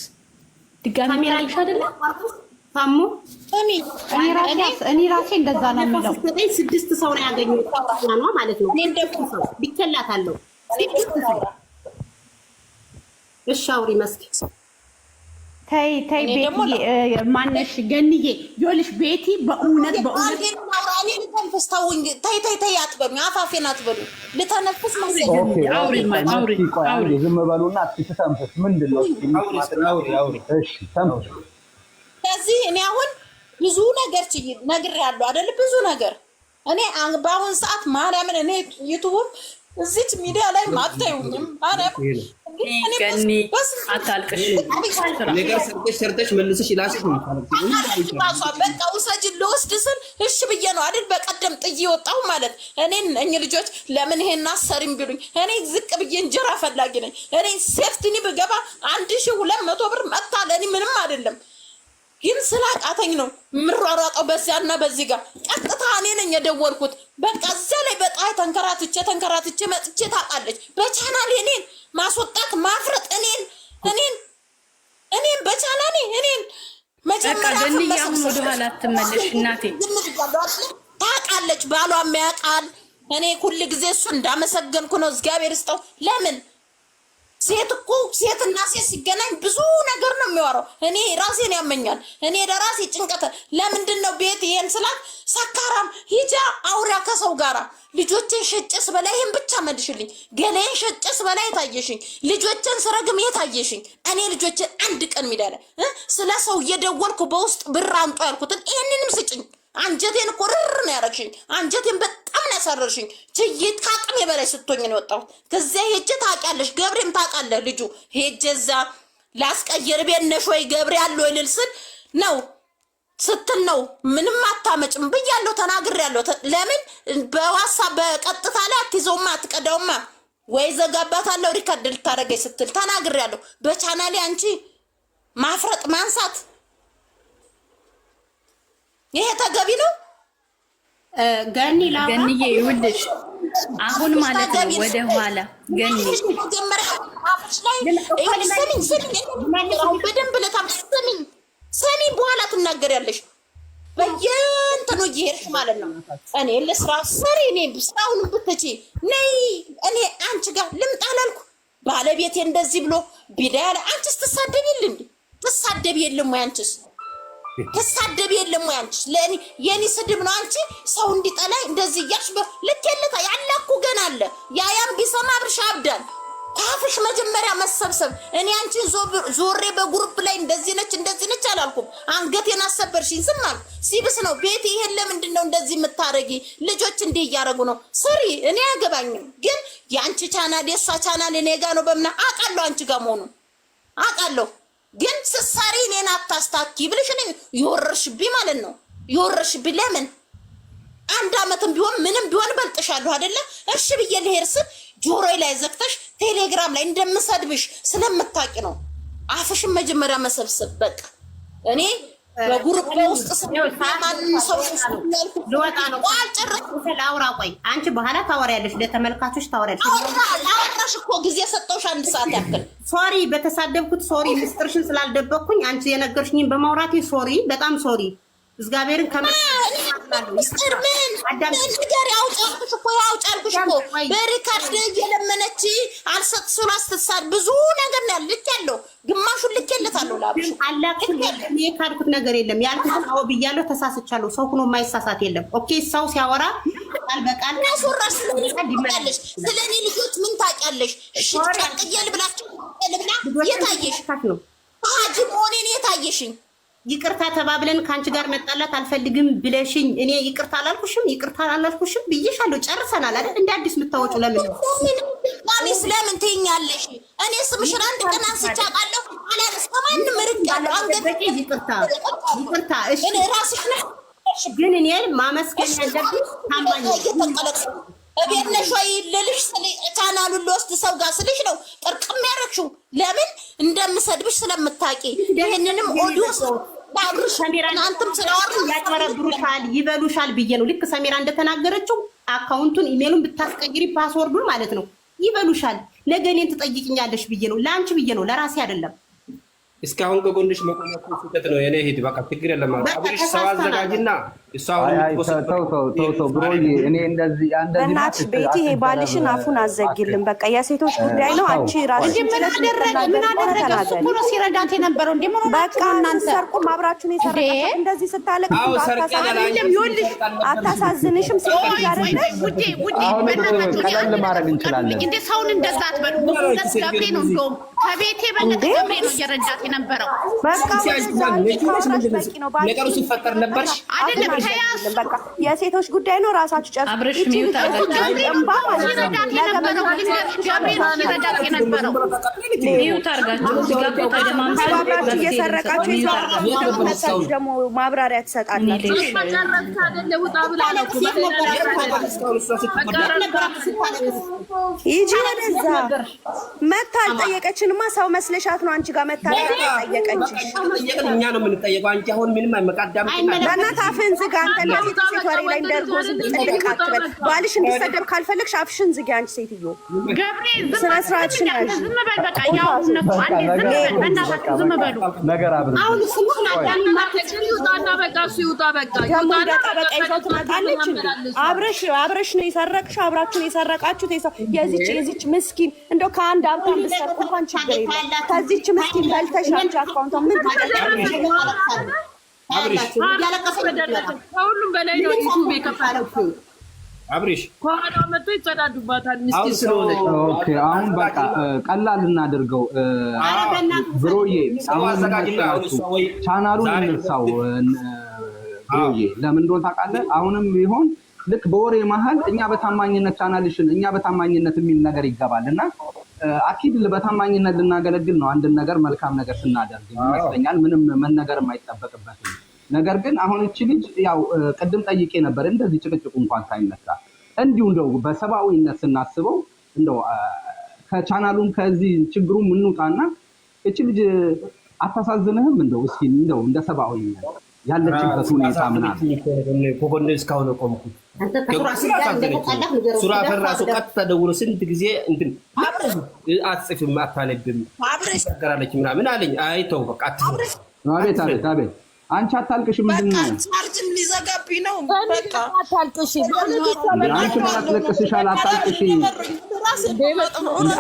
ድጋሚ ያደርግሽ አይደለ? ታሙ እኔ ራሴ እንደዛ ነው የሚለው። 6 ሰው ነው ያገኘሁት ነው ማለት ነው። እኔ እንደው ሰው ቢከላታለሁ 6 ሰው። እሺ አውሪ መስኪ ተይ ቤቲ ማነሽ ገንዬ ይኸውልሽ ቤቲ በእውነት ተይ አትበሉኝ፣ አፋፌን አትበሉኝ። ልተነፍስ አውሪ ዝም በሉና እስኪ ተንፈስ። ምንድን ነው ከዚህ እኔ አሁን ብዙ ነገር ነግሬያለሁ አይደል? ብዙ ነገር እኔ በአሁን ሰዓት ማርያምን እኔ ዩቱብ እዚች ሚዲያ ላይ አታዩኝም። ገኒ አታልቅሽ። ነገር ሰርተሽ መልሰሽ ይላስሽ ነው። በቃ ውሰጅ ልወስድ ስል እሺ ብዬ ነው አይደል? በቀደም ጥዬ ወጣሁ ማለት እኔ ልጆች ለምን ይሄን አሰሪም ቢሉኝ እኔ ዝቅ ብዬ እንጀራ ፈላጊ ነኝ። እኔ ሴፍቲኒ ብገባ 1200 ብር መጣ ለኔ ምንም አይደለም። ግን ስላቃተኝ ነው ምሯሯጣው በዚያና በዚህ ጋር። ቀጥታ እኔ ነኝ የደወልኩት። በቃ እዚያ ላይ በጣይ ተንከራትቼ መጥቼ ታውቃለች። በቻናል እኔን ማስወጣት ማፍረጥ እኔን በቻናል እኔን መጀመሪያ አሁን ወደ ኋላ አትመለሽ እናቴ። ታውቃለች፣ ባሏም ያውቃል። እኔ ሁሉ ጊዜ እሱ እንዳመሰገንኩ ነው። እግዚአብሔር ይስጠው። ለምን ሴት እኮ ሴትና ሴት ሲገናኝ ብዙ ነገር ነው የሚወራው። እኔ ራሴን ያመኛል። እኔ ለራሴ ጭንቀት። ለምንድን ነው ቤት ይሄን ስላት ሰካራም ሂጃ አውሪያ ከሰው ጋራ ልጆችን ሸጭስ በላይ ይሄን ብቻ መልሽልኝ። ገሌን ሸጭስ በላይ ታየሽኝ። ልጆችን ስረግም የታየሽኝ። እኔ ልጆችን አንድ ቀን ሚዳለ ስለ ሰው እየደወልኩ በውስጥ ብር አምጦ ያልኩትን ይሄንንም ስጭኝ። አንጀቴን ቁርር ነው ያረግሽኝ። አንጀቴን በጣም ነው ያሳረርሽኝ። ችይት ካቅም የበላይ ስትሆኝ ነው ወጣሁት። ከዚያ ሄጄ ታውቂያለሽ፣ ገብሬም ታውቃለህ። ልጁ ሄጄ እዛ ላስቀየር ቤት ነሽ ወይ ገብሬ ያለው ይልል ስል ነው ስትል ነው ምንም አታመጭም ብያለሁ፣ ተናግሬያለሁ። ለምን በዋትስአፕ በቀጥታ ላይ አትይዘውማ አትቀዳውማ ወይ ዘጋባታለሁ ሪከርድ ልታደርገኝ ስትል ተናግሬያለሁ። በቻናሌ አንቺ ማፍረጥ ማንሳት ይሄ ተገቢ ነው? ገንዬ ይኸውልሽ አሁን ማለት ነው ወደ ኋላ ገኒ በደንብ ሰሚኝ በኋላ ትናገሪያለሽ። በየእንትኑ እየሄድሽ ማለት ነው። እኔ ለስራ ሰሪ እኔ ስራውን ብትቺ ነይ እኔ አንቺ ጋር ልምጣ አላልኩ። ባለቤቴ እንደዚህ ብሎ ቢዳያ ላይ አንቺስ ትሳደብ የለ እንዴ? ትሳደብ የለም ወይ አንቺስ? ተሳደብ የለም ወይ አንቺ? ለኔ የኔ ስድብ ነው አንቺ ሰው እንዲጠላይ እንደዚህ ያሽ ልትየለታ ያለኩ ገና አለ። ያያም ቢሰማ ብርሻ አብዳል ካፍሽ መጀመሪያ መሰብሰብ። እኔ አንቺን ዞሬ በግሩፕ ላይ እንደዚህ ነች አላልኩም። አንገቴን አሰበርሽኝ ዝም አልኩ። ሲብስ ነው ቤት ይሄን ለምንድን ነው እንደዚህ የምታረጊ? ልጆች እንዲህ እያደረጉ ነው። ስሪ፣ እኔ አያገባኝም። ግን የአንቺ ቻናል የእሷ ቻናል እኔ ጋ ነው በምና አውቃለሁ፣ አንቺ ጋር መሆኑን አውቃለሁ። ግን ስትሰሪ እኔን አታስታኪ ብለሽ እኔ የወረርሽብኝ ማለት ነው። የወረርሽብኝ ለምን? አንድ አመትም ቢሆን ምንም ቢሆን በልጥሻለሁ አይደለ? እሺ ብዬ ልሄድ ስል ጆሮዬ ላይ ዘግተሽ ቴሌግራም ላይ እንደምሰድብሽ ስለምታቂ ነው። አፍሽን መጀመሪያ መሰብሰብ በቃ። እኔ በግሩፕ ውስጥ ስለማንም ሰው ልወጣ ነው። አልጨረስኩም። ላውራ ቆይ፣ አንቺ በኋላ ታወሪያለሽ፣ ለተመልካቾች ታወሪያለሽ። አውራሽ እኮ ጊዜ ሰጠሁሽ 1 ሰዓት ያክል። ሶሪ በተሳደብኩት ሶሪ፣ ምስጥርሽን ስላልደበቅኩኝ አንቺ የነገርሽኝን በማውራቴ ሶሪ፣ በጣም ሶሪ። እግዚአብሔርን ምስጢር ምን ነገር ያውጫልኩሽ እኮ በሪካርድ እየለመነች አልሰጥ ስራ ስትሳድ ብዙ ነገር ነው ልክ ያለው ግማሹን ልክ የለታለሁ ላብሽ አላክሽን የካድኩት ነገር የለም። ያልኩት አዎ ብያለሁ፣ ተሳስቻለሁ። ሰው ሆኖ የማይሳሳት የለም። ኦኬ ሰው ሲያወራ ቃል በቃል ያሶራሽ ስለሚያለሽ ስለኔ ልጆች ምን ታውቂያለሽ? እሺ ጫቅየል ብላችሁ ልብላ የታየሽ ነው አጂ ሞኔን የታየሽኝ ይቅርታ ተባብለን ካንቺ ጋር መጣላት አልፈልግም ብለሽኝ እኔ ይቅርታ አላልኩሽም ብዬሻለሁ። ጨርሰናል አይደል? እንደ አዲስ የምታወጩ ለምን ነው? ስለምን ትይኛለሽ? እኔ ስምሽን አንድ ቀን አንስቼ አውቃለሁ። አላልስ ከማንም ርቄያለሁ። አንገት ይቅርታ እሺ፣ ራስሽ ነሽ። ግን እኔ ማመስገን ያለብኝ ታማኝ እቤት ነሽ ወይ ልልሽ ቻናሉን ልወስድ ሰው ጋር ስልሽ ነው ጥርቅም ያደረግሽው። ለምን እንደምሰድብሽ ስለምታውቂ ይሄንንም ኦዲዮ ሰሜራን አንተም ስለዋር ያጨረብሩሻል ይበሉሻል ብዬ ነው። ልክ ሰሜራ እንደተናገረችው አካውንቱን ኢሜሉን ብታስቀይሪ ፓስወርዱን ማለት ነው ይበሉሻል። ነገ እኔን ትጠይቅኛለሽ ብዬ ነው። ለአንቺ ብዬ ነው፣ ለራሴ አይደለም። እስካሁን ከጎንሽ መቆማችሁ ስህተት ነው። የኔ ሂድ በቃ ችግር የለም። አብሪሽ ሰው አዘጋጅና እሷው ተው ብሮዬ፣ እኔ እንደዚህ እናትሽ ቤቲ ይሄ ባልሽን አፉን አዘጊልን። በቃ የሴቶች ጉዳይ ነው። አንቺ ራስሽ ምን አደረገ እሱ እኮ ነው ሲረዳት የነበረው። እንደ ምን በቃ እናንተ ሰርቁም አብራችሁን የሰረቃችሁ እንደዚህ ስታለቅ አታሳዝንሽም? ሴቶች አይደለ ውዴ ቀለል ማድረግ እንችላለን። እንደ ሰውን እንደዛ አትበሉ። ብዙ ገብሬ ነው እንደውም ከቤቴ በለጠ ገብሬ ነው እየረዳት የነበረው። በቃ ነገሩ ሲፈጠር ነበርሽ አይደለም? በቃ የሴቶች ጉዳይ ነው። ራሳችሁ ጨርሱ። አብረሽ ሚውት አድርጋችሁ ሲረዳት የነበረው ገብሬ ነው ሲረዳት የነበረው። ሚውት አድርጋችሁ እዚህ ጋር ተደማምጣችሁ እየሰረቃችሁ ይዟችሁ ደግሞ ማብራሪያ ትሰጣላችሁ። ይጂ ወደዛ መታ አልጠየቀችንማ። ሰው መስለሻት ነው አንቺ ጋር መታ ጠየቀችሽ። እኛ ነው የምንጠየቀው። አንቺ አሁን ምንም አይመቃዳም። በእናትህ አፍህን ዝጋ። አንተ እንደዚህ ሴት ወሬ ላይ እንደርጎ ጥልቅ አትበል። ባልሽ እንዲሰደብ ካልፈለግሽ አፍሽን ዝጋ። አንቺ ሴትዮ ገብሬ ስነ ስርዓትሽን ያዥ። ዝም በል በቃ። ያው እነሱ አንዴ ዝም በል በእናታችሁ ዝም በሉ። ነገር አብረን አሁን ስሙን አዳሚ ማርኬት ይውጣና በቃ እሱ ይውጣ በቃ ደግሞ እንደ ጠበቃ ይዘው ትመጣለች እንዴ? አብረሽ ነው የሰረቅሽ፣ አብራችሁ ነው የሰረቃችሁት። የዚች ምስኪን እንደው ከአንድ ሀብታም ብትሰርቁ እንኳን ችግር የለም። ከዚች ምስኪን በልተሽ አንቺ አካውንቷ ምን ትጠቀሚያለሽ? ከሁሉም በላይ ነው ዩቱብ የከፈለው። አብሪሽ ከኋላ መጥቶ ይጸዳዱባታል። ምስኪን ስለሆነች ኦኬ፣ አሁን በቃ ቀላል እናድርገው። ብሮዬ አሁን ቻናሉን እንርሳው። ብሮዬ ለምን እንደሆነ ታውቃለህ? አሁንም ቢሆን ልክ በወሬ መሀል እኛ በታማኝነት ቻናልሽን እኛ በታማኝነት የሚል ነገር ይገባል እና አኪድ በታማኝነት ልናገለግል ነው። አንድን ነገር መልካም ነገር ስናደርግ ይመስለኛል ምንም መነገር የማይጠበቅበትም። ነገር ግን አሁን እቺ ልጅ ያው ቅድም ጠይቄ ነበር እንደዚህ ጭቅጭቁ እንኳን ሳይነሳ እንዲሁ እንደው በሰብአዊነት ስናስበው እንደው ከቻናሉን ከዚህ ችግሩ እንውጣና እቺ ልጅ አታሳዝንህም? እንደው እስኪ እንደው እንደ ሰብአዊነት ያለችበት ሁኔታ ምናምን ኮኮን እስካሁን ቆምኩት ሱራ ፈራሱ ቀጥታ ደውሎ ስንት ጊዜ እንትን አትጽፍም አታነብም ትናገራለች ምናምን አለኝ። አይተው በቃ አቤት አንቺ አታልቅሽ። ምንድን ነው ቻርጅም ሊዘጋብኝ ነው። በቃ አታልቅሽ። አንቺ ምን አስለቅስሻል? አታልቅሽ።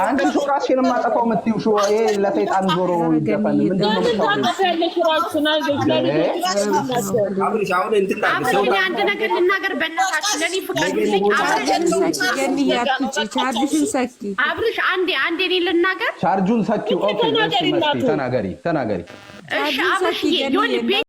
አንቺ ሾ ራስሽን የማጠፋው የምትይው ሾ ይሄ ለሰይጣን ዞሮ ይገፋል። ምንድን ነው አንድ ነገር ልናገር በእናታችሁ ለኔ ፍቃድልኝ። አብርሽ አንዴ እኔ ልናገር። ቻርጁን ሰኪው። ኦኬ፣ ተናገሪ። እሺ አብርሽ